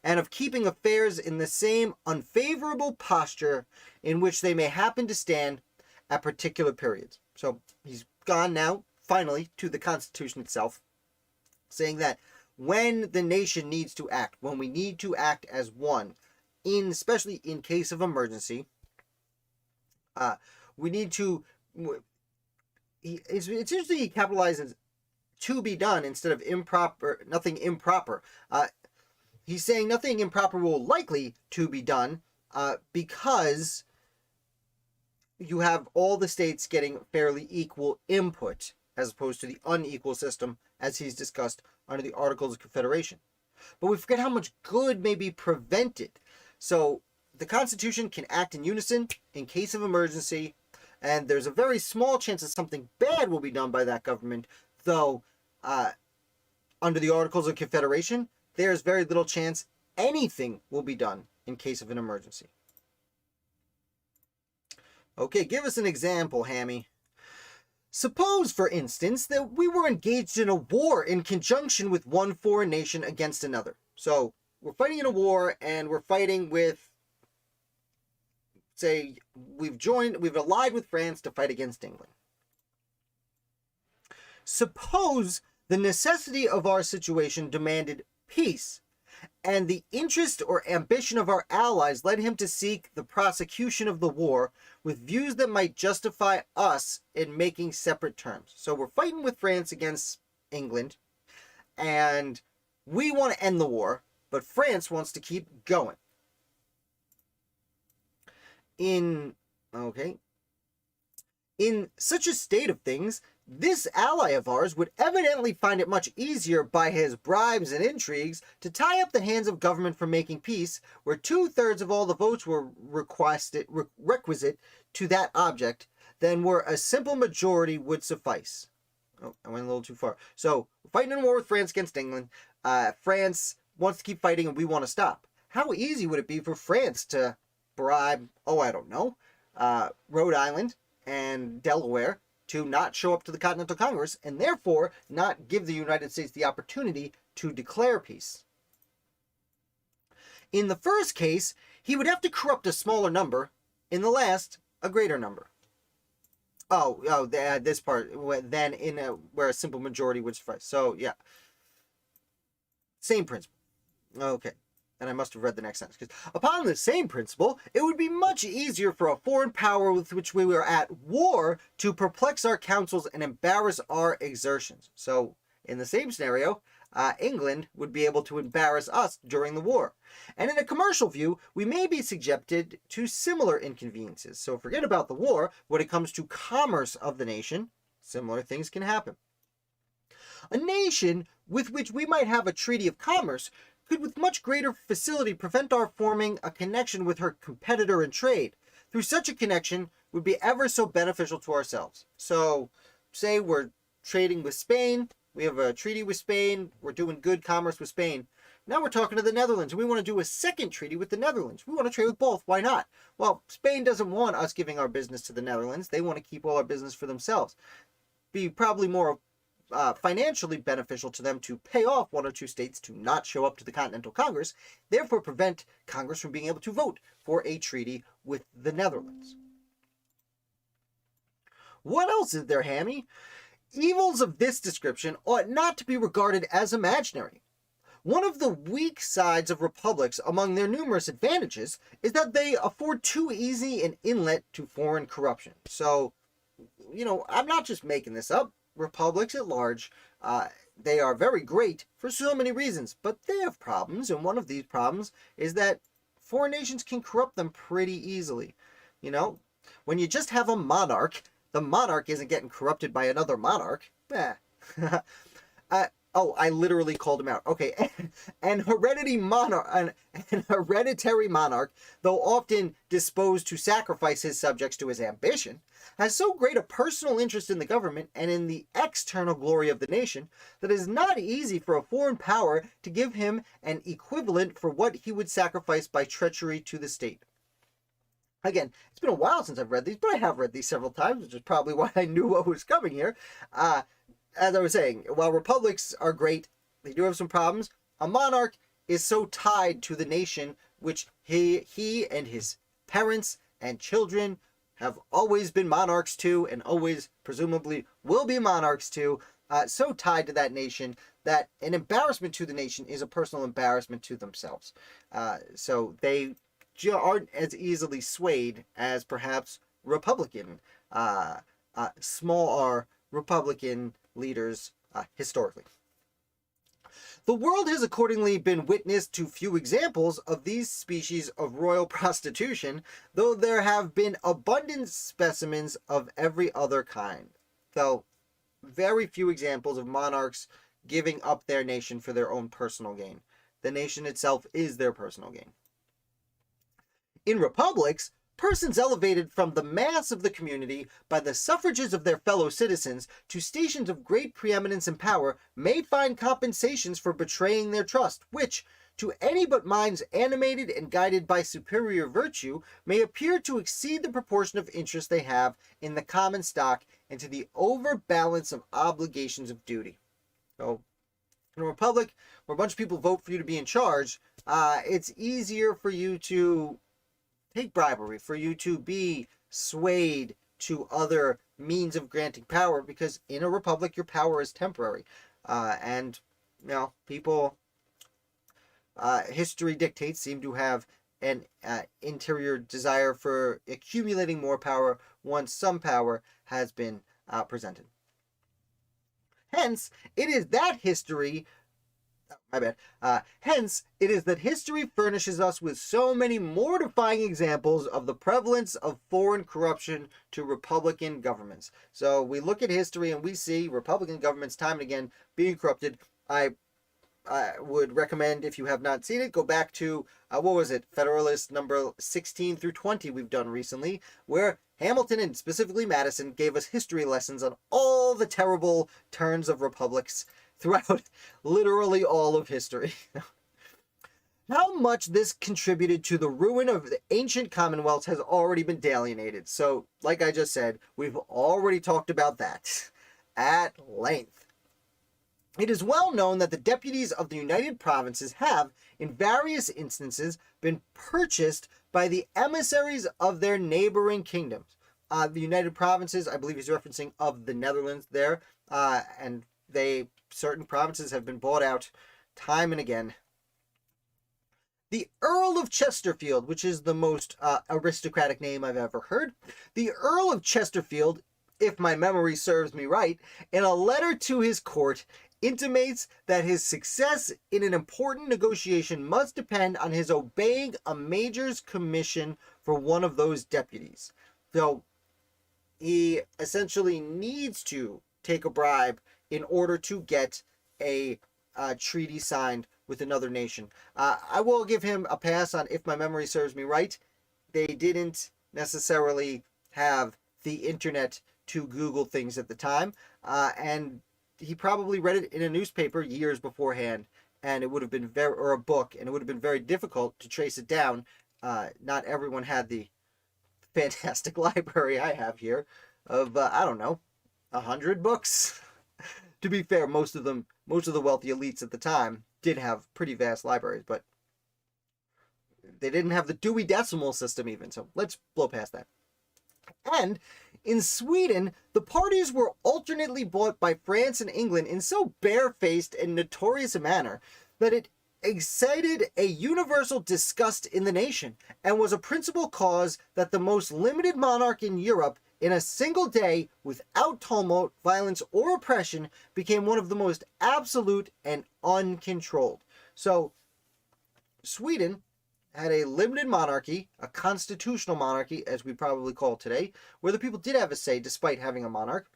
and of keeping affairs in the same unfavorable posture in which they may happen to stand at particular periods. So he's gone now, finally, to the Constitution itself, saying that when the nation needs to act, when we need to act as one, especially in case of emergency, we need to it's usually he capitalizes to be done instead of improper, nothing improper. He's saying nothing improper will likely to be done because you have all the states getting fairly equal input as opposed to the unequal system as he's discussed under the Articles of Confederation. But we forget how much good may be prevented. So the Constitution can act in unison in case of emergency, and there's a very small chance that something bad will be done by that government, though under the Articles of Confederation, there's very little chance anything will be done in case of an emergency. Okay, give us an example, Hammy. Suppose, for instance, that we were engaged in a war in conjunction with one foreign nation against another. So, we're fighting in a war, and we're fighting with, say, we've allied with France to fight against England. Suppose the necessity of our situation demanded peace, and the interest or ambition of our allies led him to seek the prosecution of the war with views that might justify us in making separate terms. So we're fighting with France against England, and we want to end the war, but France wants to keep going. In such a state of things, this ally of ours would evidently find it much easier by his bribes and intrigues to tie up the hands of government for making peace, where 2/3 of all the votes were requisite to that object, than where a simple majority would suffice. Oh, I went a little too far. So, we're fighting in a war with France against England. France wants to keep fighting and we want to stop. How easy would it be for France to bribe, Rhode Island and Delaware to not show up to the Continental Congress and therefore not give the United States the opportunity to declare peace? In the first case, he would have to corrupt a smaller number. In the last, a greater number. This part, then where a simple majority would suffice. So, yeah. Same principle. Okay. And I must have read the next sentence. Because upon the same principle, it would be much easier for a foreign power with which we were at war to perplex our counsels and embarrass our exertions. So, in the same scenario, England would be able to embarrass us during the war. And in a commercial view, we may be subjected to similar inconveniences. So forget about the war. When it comes to commerce of the nation, similar things can happen. A nation with which we might have a treaty of commerce could with much greater facility prevent our forming a connection with her competitor in trade. Through such a connection would be ever so beneficial to ourselves. So, say we're trading with Spain, we have a treaty with Spain, we're doing good commerce with Spain. Now we're talking to the Netherlands, and we want to do a second treaty with the Netherlands. We want to trade with both, why not? Well, Spain doesn't want us giving our business to the Netherlands, they want to keep all our business for themselves. Be probably more financially beneficial to them to pay off one or two states to not show up to the Continental Congress, therefore prevent Congress from being able to vote for a treaty with the Netherlands. What else is there, Hammy? Evils of this description ought not to be regarded as imaginary. One of the weak sides of republics among their numerous advantages is that they afford too easy an inlet to foreign corruption. So, I'm not just making this up. Republics at large, they are very great for so many reasons, but they have problems, and one of these problems is that foreign nations can corrupt them pretty easily. When you just have a monarch, the monarch isn't getting corrupted by another monarch. I literally called him out. Okay, an hereditary monarch, though often disposed to sacrifice his subjects to his ambition, has so great a personal interest in the government and in the external glory of the nation that it is not easy for a foreign power to give him an equivalent for what he would sacrifice by treachery to the state. Again, it's been a while since I've read these, but I have read these several times, which is probably why I knew what was coming here. As I was saying, while republics are great, they do have some problems. A monarch is so tied to the nation, which he and his parents and children have always been monarchs to, and always presumably will be monarchs to, so tied to that nation that an embarrassment to the nation is a personal embarrassment to themselves. So they aren't as easily swayed as perhaps Republican small r, Republican leaders historically. The world has accordingly been witness to few examples of these species of royal prostitution, though there have been abundant specimens of every other kind. Though very few examples of monarchs giving up their nation for their own personal gain. The nation itself is their personal gain. In republics, persons elevated from the mass of the community by the suffrages of their fellow citizens to stations of great preeminence and power may find compensations for betraying their trust, which, to any but minds animated and guided by superior virtue, may appear to exceed the proportion of interest they have in the common stock and to the overbalance of obligations of duty. So, in a republic where a bunch of people vote for you to be in charge, it's easier for you to take bribery, for you to be swayed to other means of granting power, because in a republic your power is temporary. And, people, history dictates, seem to have an interior desire for accumulating more power once some power has been presented. Hence, it is that history furnishes us with so many mortifying examples of the prevalence of foreign corruption to Republican governments. So we look at history and we see Republican governments time and again being corrupted. I would recommend, if you have not seen it, go back to, Federalist number 16 through 20 we've done recently, where Hamilton and specifically Madison gave us history lessons on all the terrible turns of republics throughout literally all of history. How much this contributed to the ruin of the ancient commonwealths has already been delineated. So, like I just said, we've already talked about that at length. It is well known that the deputies of the United Provinces have, in various instances, been purchased by the emissaries of their neighboring kingdoms. The United Provinces, I believe he's referencing of the Netherlands there, and certain provinces have been bought out time and again. The Earl of Chesterfield, which is the most aristocratic name I've ever heard. The Earl of Chesterfield, if my memory serves me right, in a letter to his court, intimates that his success in an important negotiation must depend on his obeying a major's commission for one of those deputies. So he essentially needs to take a bribe in order to get a treaty signed with another nation. I will give him a pass on, if my memory serves me right, they didn't necessarily have the internet to Google things at the time, and he probably read it in a newspaper years beforehand, and it would have been or a book, and it would have been very difficult to trace it down. Not everyone had the fantastic library I have here of 100 books. To be fair, most of the wealthy elites at the time did have pretty vast libraries, but they didn't have the Dewey Decimal System even, so let's blow past that. And in Sweden, the parties were alternately bought by France and England in so barefaced and notorious a manner that it excited a universal disgust in the nation, and was a principal cause that the most limited monarch in Europe, in a single day, without tumult, violence, or oppression, became one of the most absolute and uncontrolled. So, Sweden had a limited monarchy, a constitutional monarchy, as we probably call it today, where the people did have a say despite having a monarch.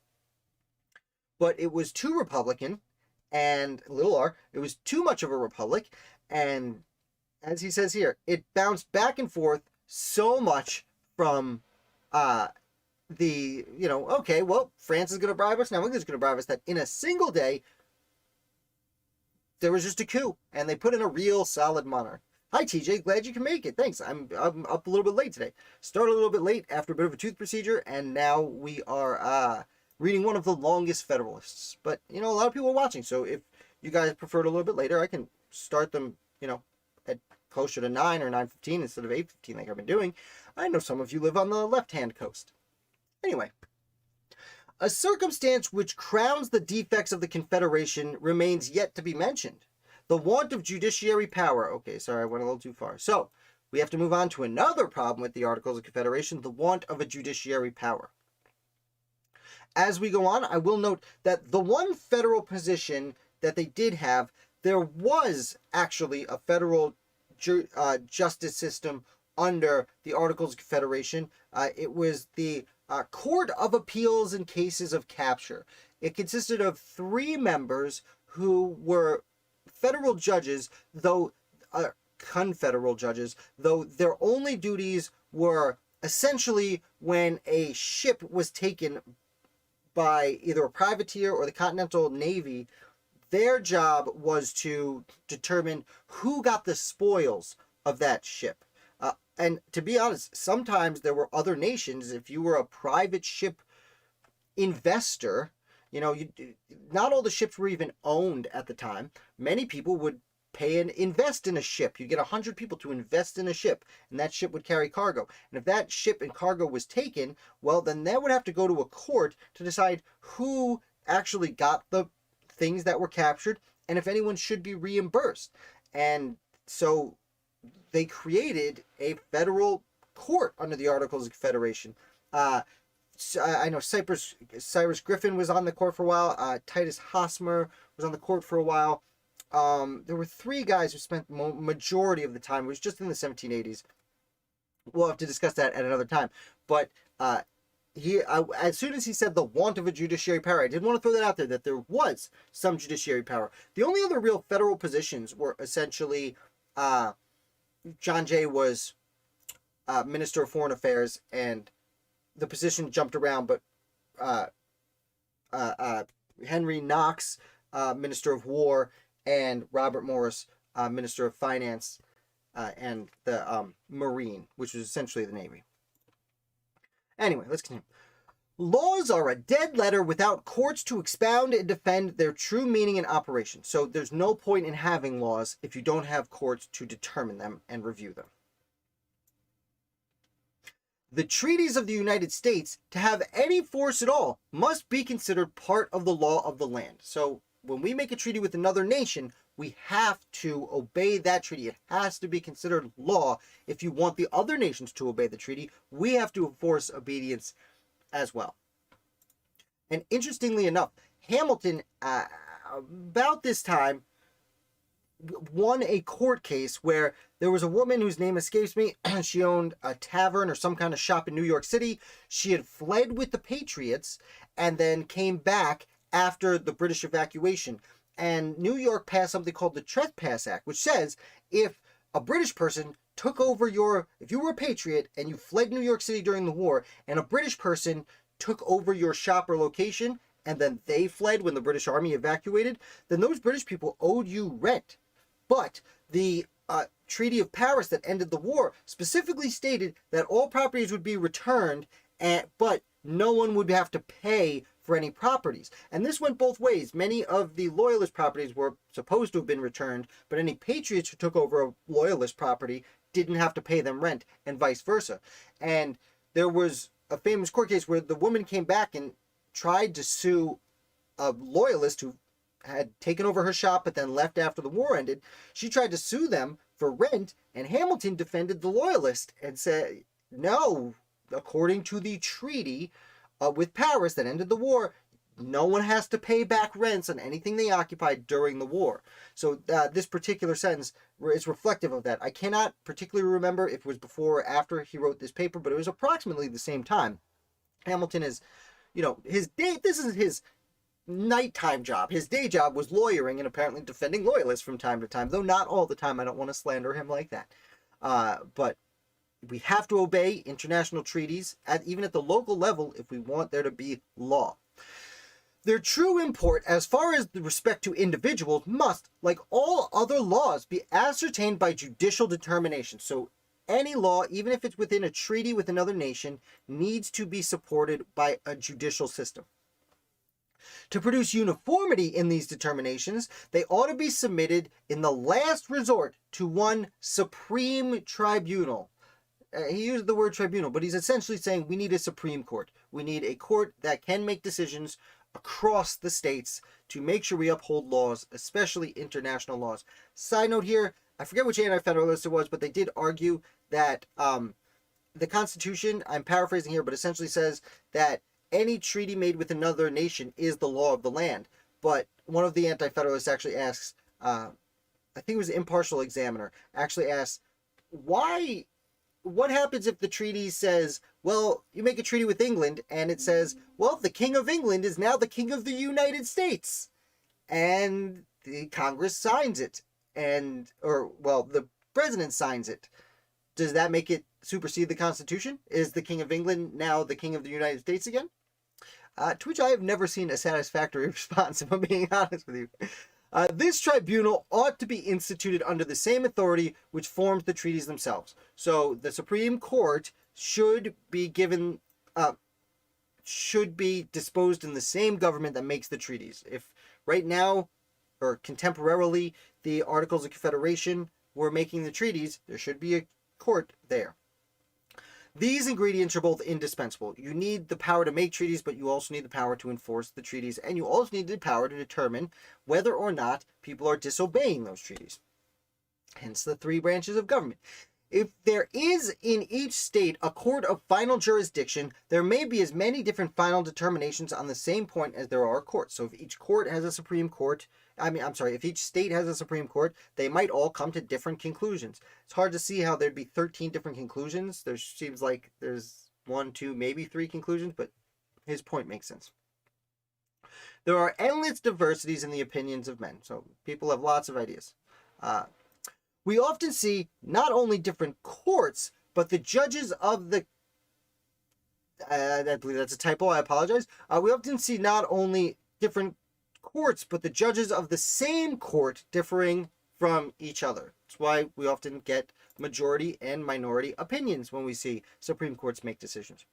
But it was too Republican, and it was too much of a republic, and as he says here, it bounced back and forth so much from France is going to bribe us, now England's going to bribe us, that in a single day, there was just a coup, and they put in a real solid monarch. Hi, TJ. Glad you can make it. Thanks. I'm up a little bit late today. Started a little bit late after a bit of a tooth procedure, and now we are reading one of the longest Federalists. But, a lot of people are watching, so if you guys prefer it a little bit later, I can start them, at closer to 9 or 9:15 instead of 8:15 like I've been doing. I know some of you live on the left-hand coast. Anyway, a circumstance which crowns the defects of the Confederation remains yet to be mentioned. The want of judiciary power. Okay, sorry, I went a little too far. So, we have to move on to another problem with the Articles of Confederation, the want of a judiciary power. as we go on, I will note that the one federal position that they did have, there was actually a federal justice system under the Articles of Confederation. It was the Court of Appeals in cases of capture. It consisted of 3 members who were federal judges, though confederal judges, though their only duties were essentially when a ship was taken by either a privateer or the Continental Navy, their job was to determine who got the spoils of that ship. And to be honest, sometimes there were other nations. If you were a private ship investor, not all the ships were even owned at the time. Many people would pay and invest in a ship. You get 100 people to invest in a ship, and that ship would carry cargo. And if that ship and cargo was taken, well, then that would have to go to a court to decide who actually got the things that were captured and if anyone should be reimbursed. And so they created a federal court under the Articles of Confederation. I know Cyrus Griffin was on the court for a while. Titus Hosmer was on the court for a while. There were 3 guys who spent majority of the time. It was just in the 1780s. We'll have to discuss that at another time. But as soon as he said the want of a judiciary power, I did want to throw that out there, that there was some judiciary power. The only other real federal positions were essentially John Jay was Minister of Foreign Affairs, and the position jumped around, but Henry Knox, Minister of War, and Robert Morris, Minister of Finance, and the Marine, which was essentially the Navy. Anyway, let's continue. Laws are a dead letter without courts to expound and defend their true meaning and operation. So there's no point in having laws if you don't have courts to determine them and review them. The treaties of the United States, to have any force at all, must be considered part of the law of the land. So when we make a treaty with another nation, we have to obey that treaty. It has to be considered law. If you want the other nations to obey the treaty, we have to enforce obedience as well. And interestingly enough, Hamilton, about this time, won a court case where there was a woman whose name escapes me. She owned a tavern or some kind of shop in New York City. She had fled with the Patriots and then came back after the British evacuation. And New York passed something called the Trespass Act, which says if a British person took over if you were a patriot and you fled New York City during the war, and a British person took over your shop or location, and then they fled when the British Army evacuated, then those British people owed you rent. But the Treaty of Paris that ended the war specifically stated that all properties would be returned, but no one would have to pay for any properties. And this went both ways. Many of the Loyalist properties were supposed to have been returned, but any patriots who took over a Loyalist property didn't have to pay them rent, and vice versa. And there was a famous court case where the woman came back and tried to sue a Loyalist who had taken over her shop but then left after the war ended. She tried to sue them for rent, and Hamilton defended the Loyalist and said, no, according to the treaty with Paris that ended the war, no one has to pay back rents on anything they occupied during the war. So this particular sentence is reflective of that. I cannot particularly remember if it was before or after he wrote this paper, but it was approximately the same time. Hamilton is, this is his nighttime job. His day job was lawyering and apparently defending Loyalists from time to time, though not all the time. I don't want to slander him like that. But we have to obey international treaties, even at the local level, if we want there to be law. Their true import, as far as the respect to individuals, must, like all other laws, be ascertained by judicial determination. So any law, even if it's within a treaty with another nation, needs to be supported by a judicial system. To produce uniformity in these determinations, they ought to be submitted in the last resort to one supreme tribunal. He used the word tribunal, but he's essentially saying we need a Supreme Court. We need a court that can make decisions across the states to make sure we uphold laws, especially international laws. Side note here, I forget which Anti-Federalist it was, but they did argue that the Constitution, I'm paraphrasing here, but essentially says that any treaty made with another nation is the law of the land. But one of the Anti-Federalists actually asks, I think it was an impartial examiner, actually asks, what happens if the treaty says, well, you make a treaty with England and it says, well, the King of England is now the King of the United States, and the Congress signs it, the President signs it. Does that make it supersede the Constitution? Is the King of England now the King of the United States again? To which I have never seen a satisfactory response, if I'm being honest with you. This tribunal ought to be instituted under the same authority which forms the treaties themselves. So the Supreme Court should be disposed in the same government that makes the treaties. If right now, or contemporarily, the Articles of Confederation were making the treaties, there should be a court there. These ingredients are both indispensable. You need the power to make treaties, but you also need the power to enforce the treaties, and you also need the power to determine whether or not people are disobeying those treaties. Hence the three branches of government. If there is in each state a court of final jurisdiction, there may be as many different final determinations on the same point as there are courts. So if each court has a Supreme Court, if each state has a Supreme Court, they might all come to different conclusions. It's hard to see how there'd be 13 different conclusions. There seems like there's 1, 2, maybe 3 conclusions, but his point makes sense. There are endless diversities in the opinions of men. So people have lots of ideas. We often see not only different courts, but the judges of the... I believe that's a typo, I apologize. We often see not only different courts, but the judges of the same court differing from each other. That's why we often get majority and minority opinions when we see Supreme Courts make decisions.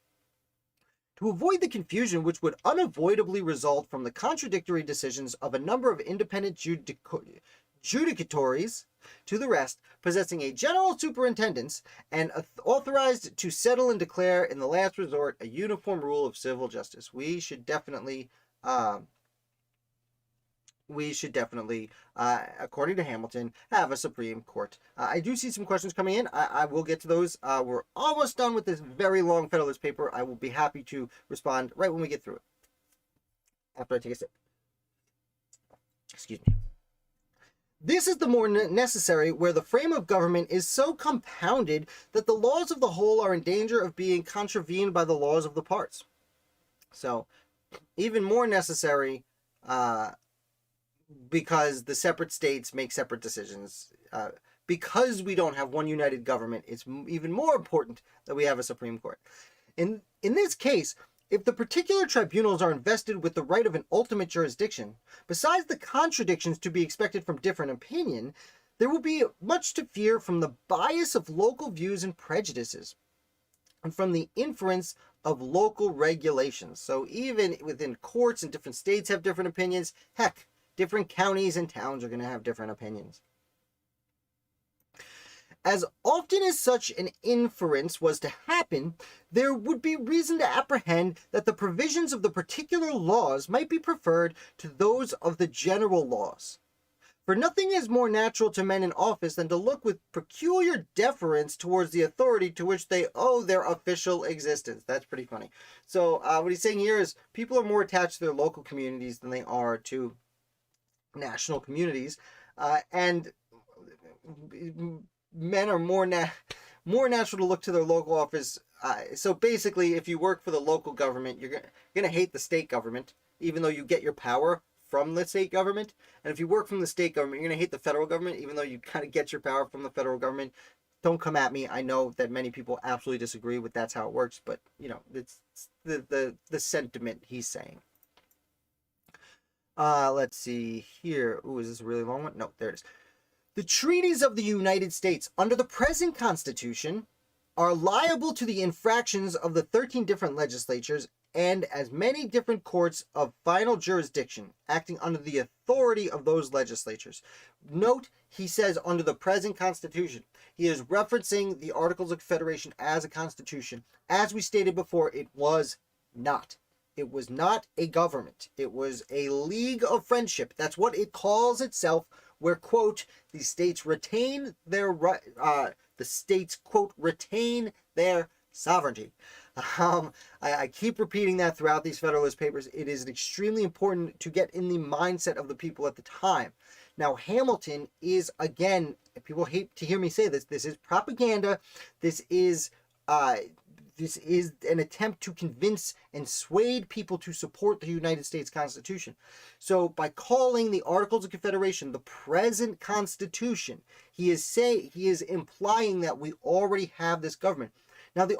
To avoid the confusion which would unavoidably result from the contradictory decisions of a number of independent judicatories to the rest, possessing a general superintendence and authorized to settle and declare in the last resort a uniform rule of civil justice. We should definitely, according to Hamilton, have a Supreme Court. I do see some questions coming in. I will get to those. We're almost done with this very long Federalist paper. I will be happy to respond right when we get through it, after I take a sip. Excuse me. This is the more necessary where the frame of government is so compounded that the laws of the whole are in danger of being contravened by the laws of the parts. So, even more necessary because the separate states make separate decisions. Because we don't have one united government, it's even more important that we have a Supreme Court. In this case, if the particular tribunals are invested with the right of an ultimate jurisdiction, besides the contradictions to be expected from different opinion, there will be much to fear from the bias of local views and prejudices, and from the inference of local regulations. So even within courts and different states have different opinions, heck, different counties and towns are going to have different opinions. As often as such an inference was to happen, there would be reason to apprehend that the provisions of the particular laws might be preferred to those of the general laws. For nothing is more natural to men in office than to look with peculiar deference towards the authority to which they owe their official existence. That's pretty funny. So what he's saying here is people are more attached to their local communities than they are to national communities. And men are more natural to look to their local office. So basically, if you work for the local government, you're gonna hate the state government, even though you get your power from the state government. And if you work from the state government, you're gonna hate the federal government, even though you kind of get your power from the federal government. Don't come at me. I know that many people absolutely disagree with that's how it works, but you know, it's the sentiment he's saying. Let's see here. Ooh, is this a really long one? No, there it is. The treaties of the United States under the present Constitution are liable to the infractions of the 13 different legislatures and as many different courts of final jurisdiction acting under the authority of those legislatures. Note, he says under the present Constitution. He is referencing the Articles of Confederation as a constitution. As we stated before, it was not. It was not a government. It was a league of friendship. That's what it calls itself, where, quote, the states retain their right, quote, retain their sovereignty. I keep repeating that throughout these Federalist Papers. It is extremely important to get in the mindset of the people at the time. Now, Hamilton is, again, people hate to hear me say this, this is propaganda. This is an attempt to convince and sway people to support the United States Constitution. So by calling the Articles of Confederation the present Constitution, he is implying that we already have this government. Now, the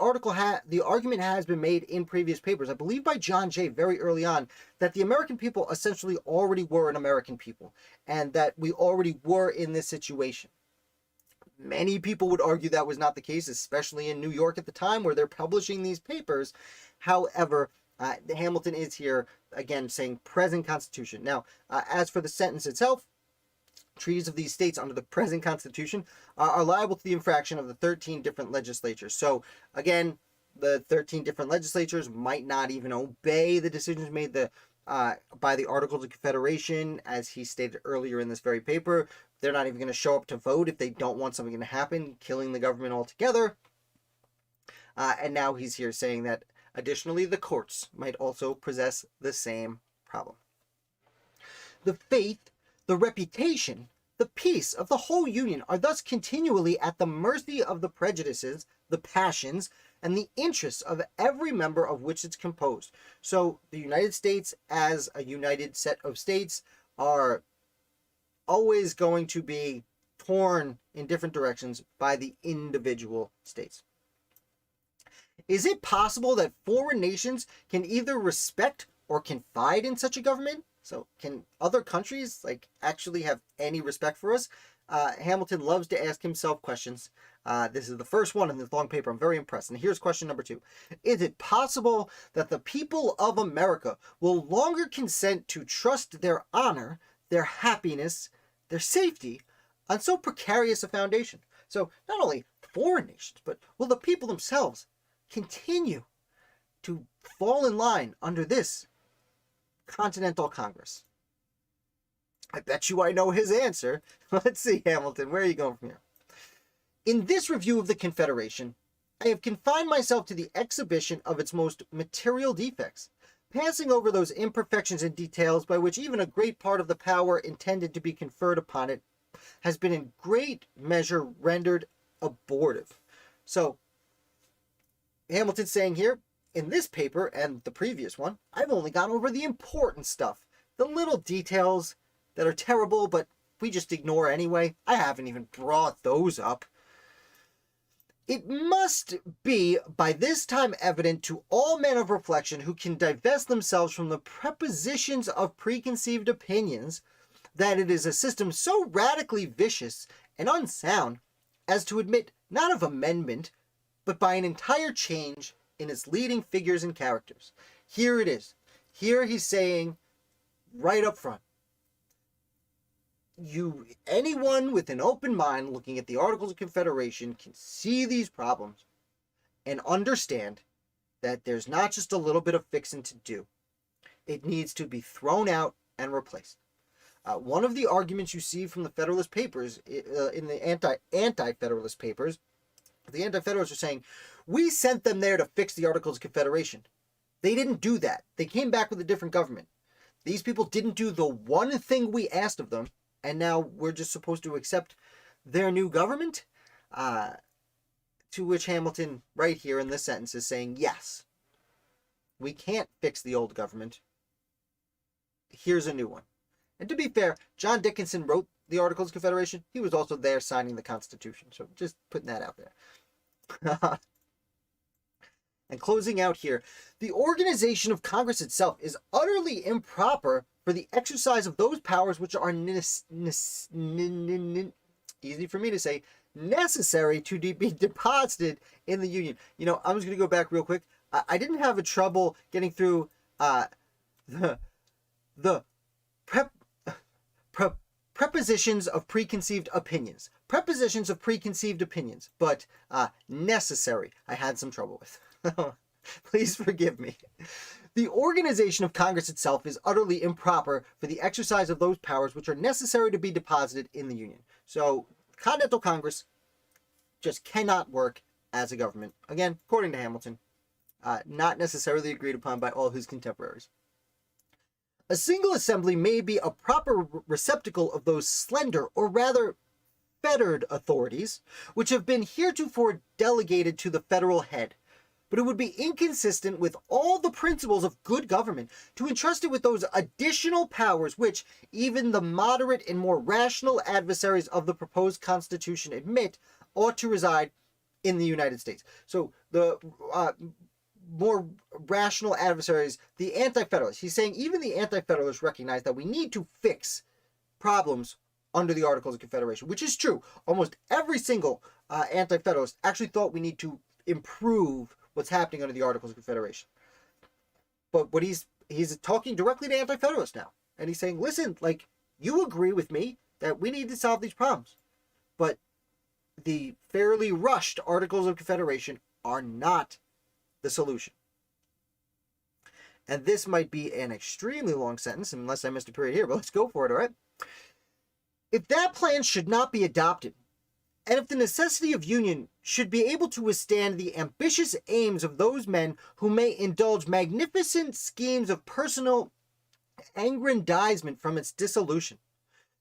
argument has been made in previous papers, I believe by John Jay very early on, that the American people essentially already were an American people, and that we already were in this situation. Many people would argue that was not the case, especially in New York at the time where they're publishing these papers. However, Hamilton is here, again, saying present Constitution. Now, as for the sentence itself, treaties of these states under the present Constitution are liable to the infraction of the 13 different legislatures. So, again, the 13 different legislatures might not even obey the decisions made by the Articles of Confederation, as he stated earlier in this very paper. They're not even going to show up to vote if they don't want something to happen, killing the government altogether. And now he's here saying that, additionally, the courts might also possess the same problem. The faith, the reputation, the peace of the whole Union are thus continually at the mercy of the prejudices, the passions, and the interests of every member of which it's composed. So the United States, as a united set of states, are always going to be torn in different directions by the individual states. Is it possible that foreign nations can either respect or confide in such a government? So can other countries actually have any respect for us? Hamilton loves to ask himself questions. This is the first one in this long paper. I'm very impressed. And here's question number 2. Is it possible that the people of America will longer consent to trust their honor, their happiness, their safety on so precarious a foundation? So not only foreign nations, but will the people themselves continue to fall in line under this Continental Congress? I bet you I know his answer. Let's see, Hamilton, where are you going from here? In this review of the Confederation, I have confined myself to the exhibition of its most material defects, passing over those imperfections and details by which even a great part of the power intended to be conferred upon it has been in great measure rendered abortive. So, Hamilton's saying here, in this paper and the previous one, I've only gone over the important stuff. The little details that are terrible, but we just ignore anyway. I haven't even brought those up. It must be by this time evident to all men of reflection who can divest themselves from the prepossessions of preconceived opinions that it is a system so radically vicious and unsound as to admit not of amendment, but by an entire change in its leading figures and characters. Here it is. Here he's saying right up front, anyone with an open mind looking at the Articles of Confederation can see these problems and understand that there's not just a little bit of fixing to do. It needs to be thrown out and replaced. One of the arguments you see from the Federalist Papers, in the Anti-Federalist Papers, the Anti-Federalists are saying, we sent them there to fix the Articles of Confederation. They didn't do that. They came back with a different government. These people didn't do the one thing we asked of them, and now we're just supposed to accept their new government? To which Hamilton, right here in this sentence, is saying, yes, we can't fix the old government. Here's a new one. And to be fair, John Dickinson wrote the Articles of Confederation. He was also there signing the Constitution. So just putting that out there. And closing out here, the organization of Congress itself is utterly improper for the exercise of those powers which are easy for me to say, necessary to be deposited in the Union. You know, I'm just going to go back real quick. I didn't have a trouble getting through the prepositions of preconceived opinions. Prepositions of preconceived opinions, but necessary, I had some trouble with. Please forgive me. The organization of Congress itself is utterly improper for the exercise of those powers which are necessary to be deposited in the Union. So, Continental Congress just cannot work as a government. Again, according to Hamilton, not necessarily agreed upon by all his contemporaries. A single assembly may be a proper receptacle of those slender, or rather fettered authorities, which have been heretofore delegated to the federal head. But it would be inconsistent with all the principles of good government to entrust it with those additional powers which even the moderate and more rational adversaries of the proposed Constitution admit ought to reside in the United States. So the more rational adversaries, the Anti-Federalists, he's saying even the Anti-Federalists recognize that we need to fix problems under the Articles of Confederation, which is true. Almost every single Anti-Federalist actually thought we need to improve what's happening under the Articles of Confederation. But what he's talking directly to Anti-Federalists now, and he's saying, listen, like, you agree with me that we need to solve these problems, but the fairly rushed Articles of Confederation are not the solution. And this might be an extremely long sentence, unless I missed a period here, but let's go for it, all right? If that plan should not be adopted, and if the necessity of union should be able to withstand the ambitious aims of those men who may indulge magnificent schemes of personal aggrandizement from its dissolution,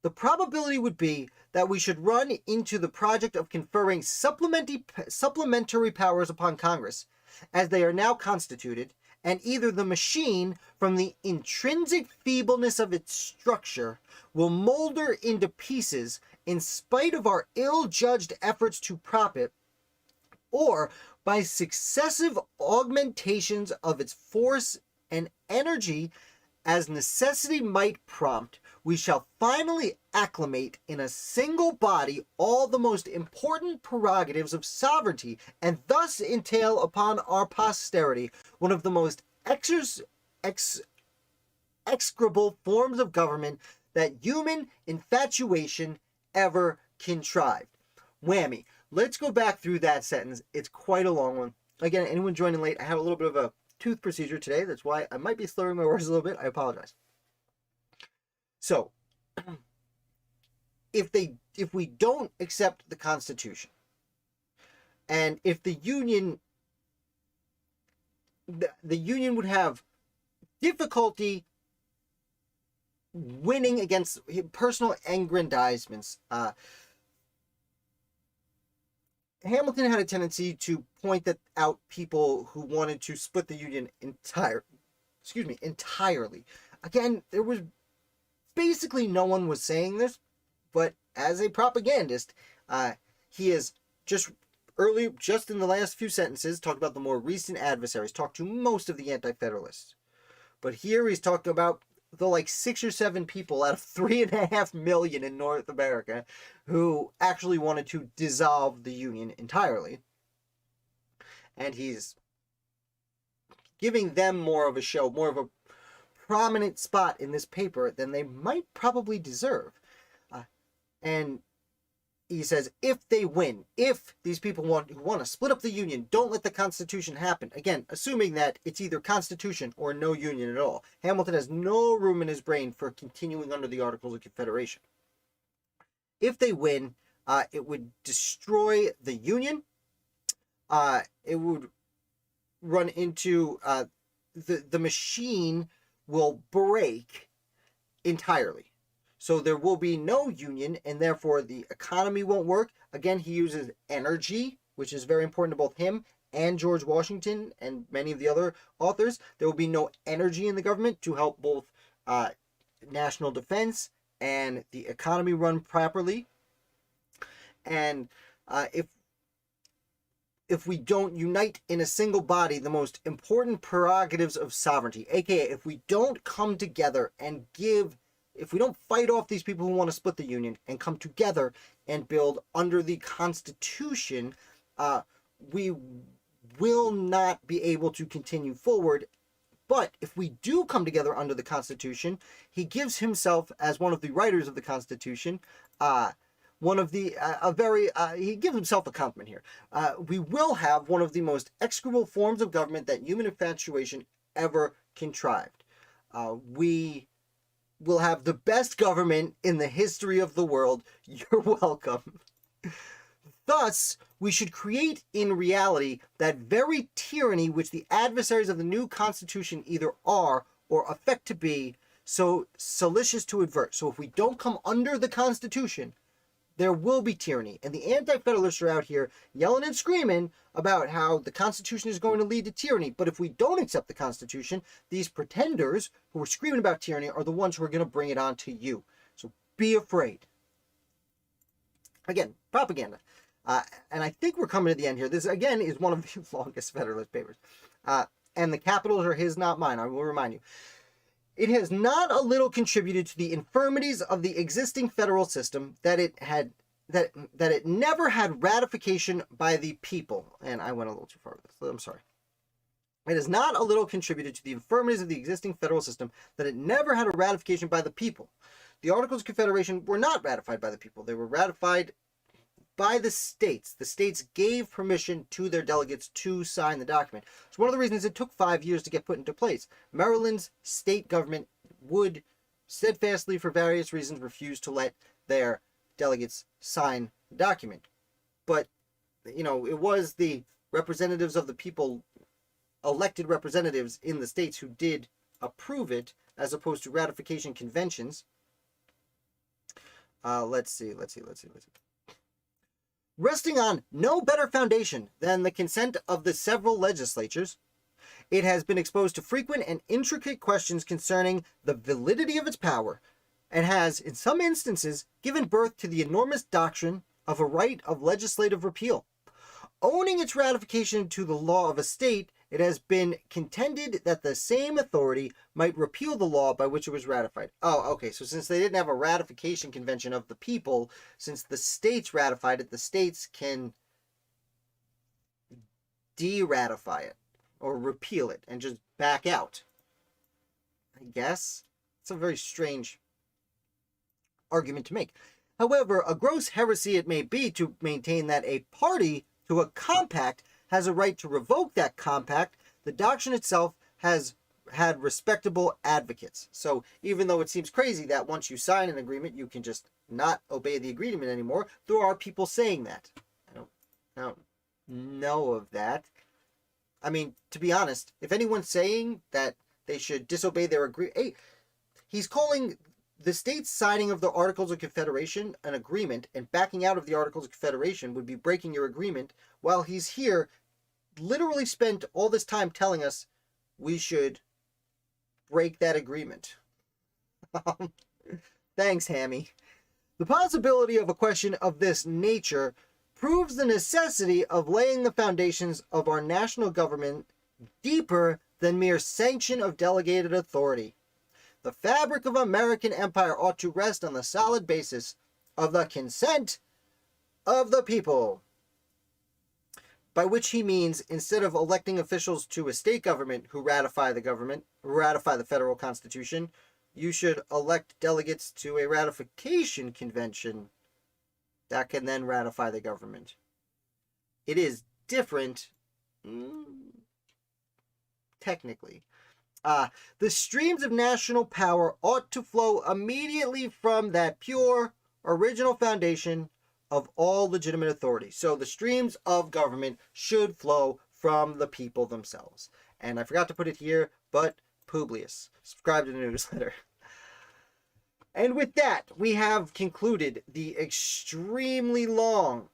the probability would be that we should run into the project of conferring supplementary powers upon Congress, as they are now constituted, and either the machine, from the intrinsic feebleness of its structure, will molder into pieces in spite of our ill-judged efforts to prop it, or by successive augmentations of its force and energy, as necessity might prompt, we shall finally acclimate in a single body all the most important prerogatives of sovereignty, and thus entail upon our posterity one of the most execrable forms of government that human infatuation ever contrived. Whammy. Let's go back through that sentence. It's quite a long one. Again, anyone joining late, I have a little bit of a tooth procedure today. That's why I might be slurring my words a little bit. I apologize. So, if we don't accept the Constitution, and if the Union would have difficulty winning against personal aggrandizements. Hamilton had a tendency to point out people who wanted to split the Union entirely. Again, there was basically no one was saying this, but as a propagandist, he is just in the last few sentences, talked about the more recent adversaries, talked to most of the Anti-Federalists. But here he's talking about the 6 or 7 people out of 3.5 million in North America who actually wanted to dissolve the Union entirely. And he's giving them more of a show, more of a prominent spot in this paper than they might probably deserve. And he says, if they win, if these people who want to split up the Union don't let the Constitution happen, again, assuming that it's either Constitution or no Union at all, Hamilton has no room in his brain for continuing under the Articles of Confederation. If they win, it would destroy the Union. It would run into the machine will break entirely. So there will be no union, and therefore the economy won't work. Again, he uses energy, which is very important to both him and George Washington and many of the other authors. There will be no energy in the government to help both national defense and the economy run properly. And if we don't unite in a single body the most important prerogatives of sovereignty, aka if we don't come together and if we don't fight off these people who want to split the Union and come together and build under the Constitution, we will not be able to continue forward. But if we do come together under the Constitution, he gives himself, as one of the writers of the Constitution, he gives himself a compliment here. We will have one of the most execrable forms of government that human infatuation ever contrived. We will have the best government in the history of the world. You're welcome. Thus, we should create in reality that very tyranny which the adversaries of the new Constitution either are or affect to be so solicitous to avert. So if we don't come under the Constitution, there will be tyranny. And the Anti-Federalists are out here yelling and screaming about how the Constitution is going to lead to tyranny. But if we don't accept the Constitution, these pretenders who are screaming about tyranny are the ones who are going to bring it on to you. So be afraid. Again, propaganda. And I think we're coming to the end here. This, again, is one of the longest Federalist papers. And the capitals are his, not mine. I will remind you. It has not a little contributed to the infirmities of the existing federal system that it never had ratification by the people. And I went a little too far with this. I'm sorry. It has not a little contributed to the infirmities of the existing federal system that it never had a ratification by the people. The Articles of Confederation were not ratified by the people. They were ratified by the states. The states gave permission to their delegates to sign the document. So one of the reasons it took 5 years to get put into place. Maryland's state government would steadfastly, for various reasons, refuse to let their delegates sign the document. But, you know, it was the representatives of the people, elected representatives in the states, who did approve it, as opposed to ratification conventions. Let's see. Resting on no better foundation than the consent of the several legislatures, it has been exposed to frequent and intricate questions concerning the validity of its power, and has, in some instances, given birth to the enormous doctrine of a right of legislative repeal. Owning its ratification to the law of a state, it has been contended that the same authority might repeal the law by which it was ratified. Oh, okay, so since they didn't have a ratification convention of the people, since the states ratified it, the states can de-ratify it, or repeal it, and just back out. I guess. It's a very strange argument to make. However, a gross heresy it may be to maintain that a party to a compact has a right to revoke that compact. The doctrine itself has had respectable advocates. So even though it seems crazy that once you sign an agreement, you can just not obey the agreement anymore, there are people saying that. I don't know of that. I mean, to be honest, if anyone's saying that they should disobey their agreement, hey, he's calling the state's signing of the Articles of Confederation an agreement, and backing out of the Articles of Confederation would be breaking your agreement, while he's here literally spent all this time telling us we should break that agreement. Thanks, Hammy. The possibility of a question of this nature proves the necessity of laying the foundations of our national government deeper than mere sanction of delegated authority. The fabric of American empire ought to rest on the solid basis of the consent of the people. By which he means, instead of electing officials to a state government who ratify the federal constitution, you should elect delegates to a ratification convention that can then ratify the government. It is different, technically. The streams of national power ought to flow immediately from that pure, original foundation of all legitimate authority. So the streams of government should flow from the people themselves. And I forgot to put it here, but Publius, subscribe to the newsletter. And with that, we have concluded the extremely long,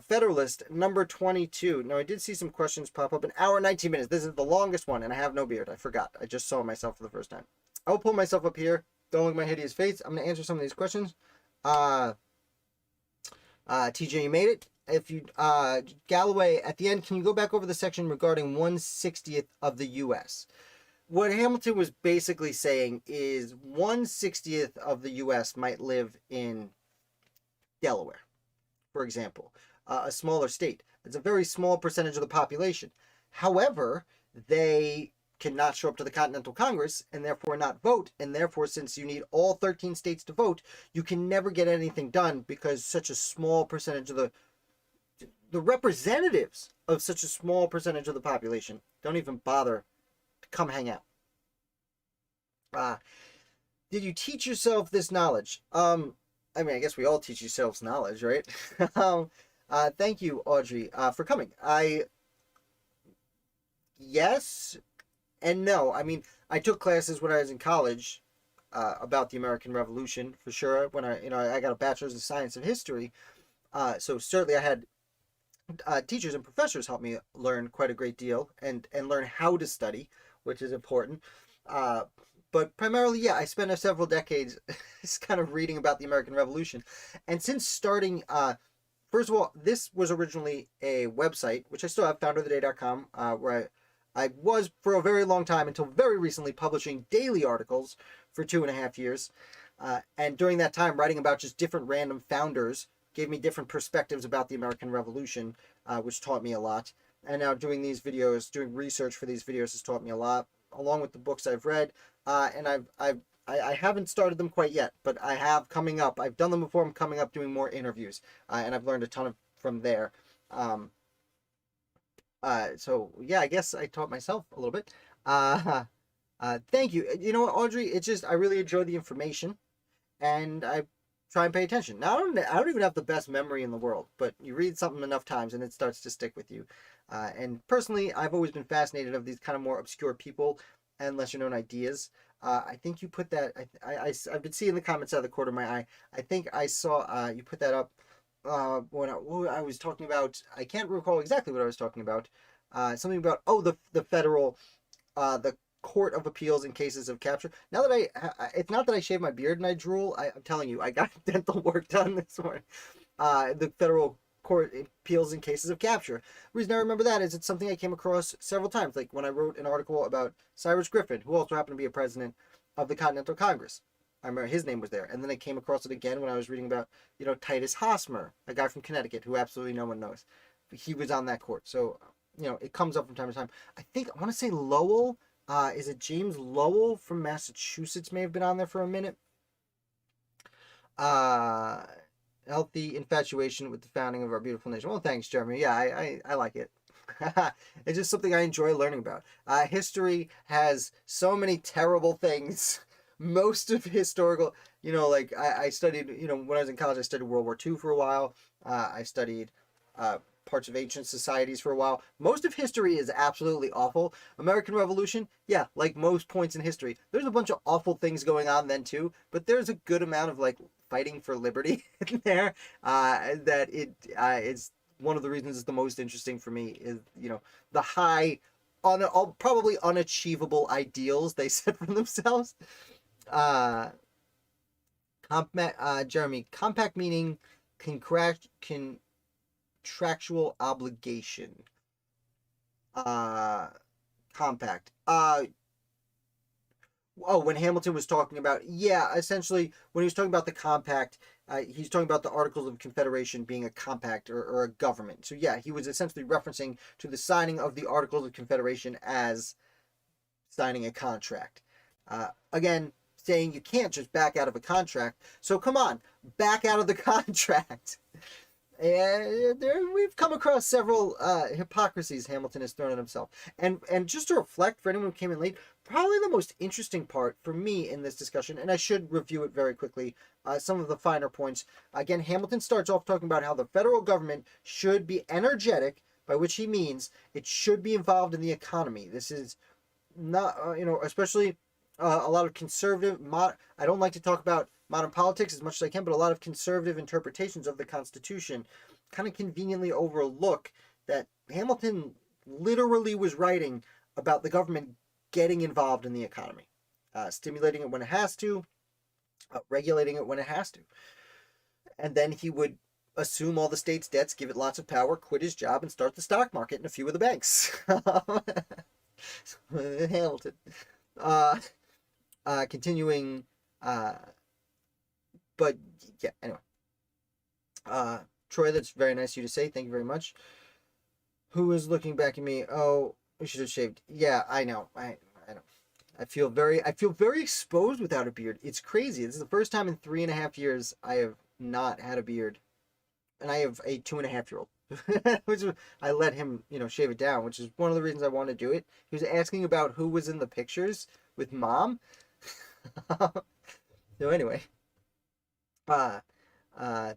Federalist number 22. Now, I did see some questions pop up. An hour and 19 minutes. This is the longest one, and I have no beard. I forgot. I just saw myself for the first time. I'll pull myself up here. Don't look at my hideous face. I'm going to answer some of these questions. TJ, you made it. If you, Galloway, at the end, can you go back over the section regarding 1/60th of the U.S.? What Hamilton was basically saying is 1/60th of the U.S. might live in Delaware, for example, a smaller state. It's a very small percentage of the population. However, they cannot show up to the Continental Congress and therefore not vote. And therefore, since you need all 13 states to vote, you can never get anything done because such a small percentage of the representatives of such a small percentage of the population don't even bother to come hang out. Did you teach yourself this knowledge? I mean, I guess we all teach yourselves knowledge, right? Thank you, Audrey, for coming. Yes and no. I mean, I took classes when I was in college about the American Revolution for sure. When I got a bachelor's in science and history. So certainly I had teachers and professors help me learn quite a great deal and learn how to study, which is important. Uh, but primarily, yeah, I spent several decades just kind of reading about the American Revolution, and since starting, first of all, this was originally a website which I still have, founderoftheday.com, where I was for a very long time until very recently publishing daily articles for 2.5 years, and during that time writing about just different random founders gave me different perspectives about the American Revolution, which taught me a lot. And now doing these videos, doing research for these videos has taught me a lot, along with the books I've read. And I haven't started them quite yet, but I have coming up. I've done them before. I'm coming up doing more interviews, and I've learned a ton from there. So yeah, I guess I taught myself a little bit. Thank you. You know what, Audrey? It's just I really enjoy the information, and I try and pay attention. Now, I don't even have the best memory in the world, but you read something enough times and it starts to stick with you. And personally, I've always been fascinated of these kind of more obscure people and lesser known ideas. I think you put that, I've been seeing the comments out of the corner of my eye. I think I saw you put that up when I was talking about, I can't recall exactly what I was talking about. Something about, the federal, the Court of Appeals in cases of capture. Now that it's not that I shave my beard and I drool. I'm telling you, I got dental work done this morning. The Federal Court Appeals in cases of capture. The reason I remember that is it's something I came across several times. Like when I wrote an article about Cyrus Griffin, who also happened to be a president of the Continental Congress. I remember his name was there. And then I came across it again when I was reading about, Titus Hosmer, a guy from Connecticut who absolutely no one knows. He was on that court. So, it comes up from time to time. I want to say Lowell. Is it James Lowell from Massachusetts may have been on there for a minute? Healthy infatuation with the founding of our beautiful nation. Well, thanks, Jeremy. Yeah, I like it. It's just something I enjoy learning about. History has so many terrible things. Most of historical, like I studied, when I was in college, I studied World War II for a while. I studied parts of ancient societies for a while. Most of history is absolutely awful. American Revolution, yeah, like most points in history, there's a bunch of awful things going on then too, but there's a good amount of like fighting for liberty in there, that it's one of the reasons it's the most interesting for me is, the high, probably unachievable ideals they set for themselves. Jeremy, compact meaning contractual obligation. Compact. When Hamilton was talking about, yeah, essentially when he was talking about the compact, he's talking about the Articles of Confederation being a compact or a government. So yeah, he was essentially referencing to the signing of the Articles of Confederation as signing a contract. Again, saying you can't just back out of a contract. So come on, back out of the contract. And we've come across several hypocrisies Hamilton has thrown at himself. And just to reflect for anyone who came in late, probably the most interesting part for me in this discussion, and I should review it very quickly, some of the finer points. Again, Hamilton starts off talking about how the federal government should be energetic, by which he means it should be involved in the economy. This is not, especially a lot of conservative, I don't like to talk about modern politics as much as I can, but a lot of conservative interpretations of the Constitution kind of conveniently overlook that Hamilton literally was writing about the government getting involved in the economy, stimulating it when it has to, regulating it when it has to. And then he would assume all the state's debts, give it lots of power, quit his job, and start the stock market in a few of the banks. Hamilton. Continuing, but yeah, anyway. Troy, that's very nice of you to say. Thank you very much. Who is looking back at me? Oh, we should have shaved. Yeah, I know. I know. I feel very exposed without a beard. It's crazy. This is the first time in 3.5 years I have not had a beard. And I have a 2.5-year-old. Which I let him, shave it down, which is one of the reasons I want to do it. He was asking about who was in the pictures with mom. So anyway.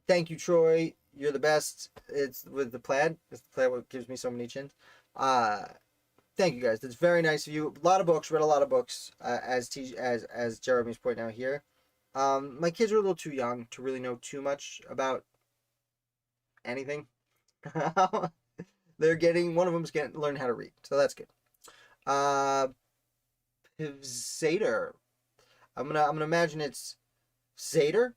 Thank you, Troy. You're the best. It's with the plaid. It's the plaid what gives me so many chins. Thank you guys. That's very nice of you. A lot of books. Read a lot of books. As Jeremy's pointing out here. My kids are a little too young to really know too much about anything. They're getting, one of them's getting learn how to read, so that's good. Zader. I'm gonna imagine it's Zader.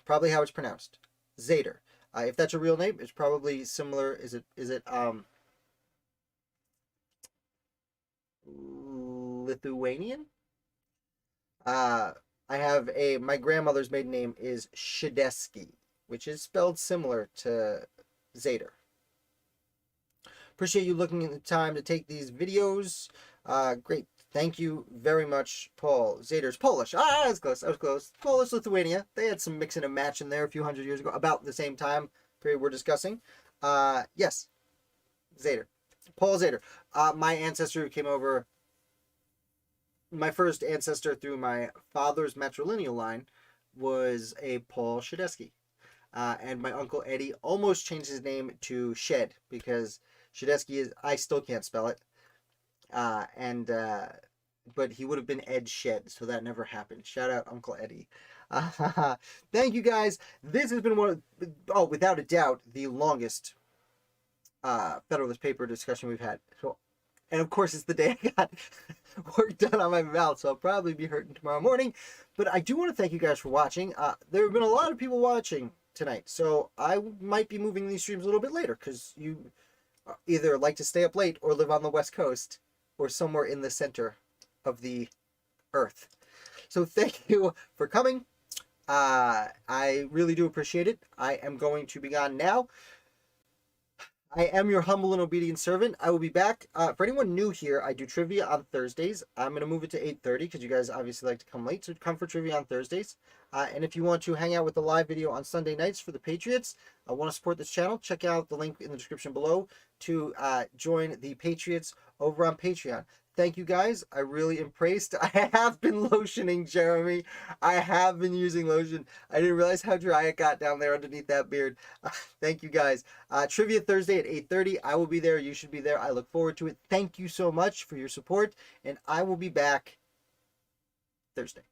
Probably how it's pronounced. Zader. If that's a real name, it's probably similar. Is it Lithuanian? I have my grandmother's maiden name is Shedesky, which is spelled similar to Zader. Appreciate you looking at the time to take these videos. Great. Thank you very much, Paul. Zader's Polish. I was close. I was close. Polish, Lithuania. They had some mix and a match in there a few hundred years ago, about the same time period we're discussing. Yes. Zader. Paul Zader. My ancestor who came over, my first ancestor through my father's matrilineal line was a Paul Shedesky. And my uncle Eddie almost changed his name to Shed because Shedesky is, I still can't spell it. But he would have been Ed Shed, so that never happened. Shout out Uncle Eddie. Thank you guys. This has been without a doubt, the longest Federalist paper discussion we've had. So, and of course, it's the day I got work done on my mouth, so I'll probably be hurting tomorrow morning. But I do want to thank you guys for watching. There have been a lot of people watching tonight, so I might be moving these streams a little bit later because you either like to stay up late or live on the West Coast or somewhere in the center of the earth. So thank you for coming. I really do appreciate it. I am going to be gone now. I am your humble and obedient servant. I will be back. For anyone new here, I do trivia on Thursdays. I'm going to move it to 8:30 because you guys obviously like to come late. So come for trivia on Thursdays. And if you want to hang out with the live video on Sunday nights for the Patriots, I want to support this channel. Check out the link in the description below to join the Patriots over on Patreon. Thank you guys. I really embraced. I have been lotioning, Jeremy. I have been using lotion. I didn't realize how dry it got down there underneath that beard. Thank you guys. Trivia Thursday at 8:30. I will be there. You should be there. I look forward to it. Thank you so much for your support. And I will be back Thursday.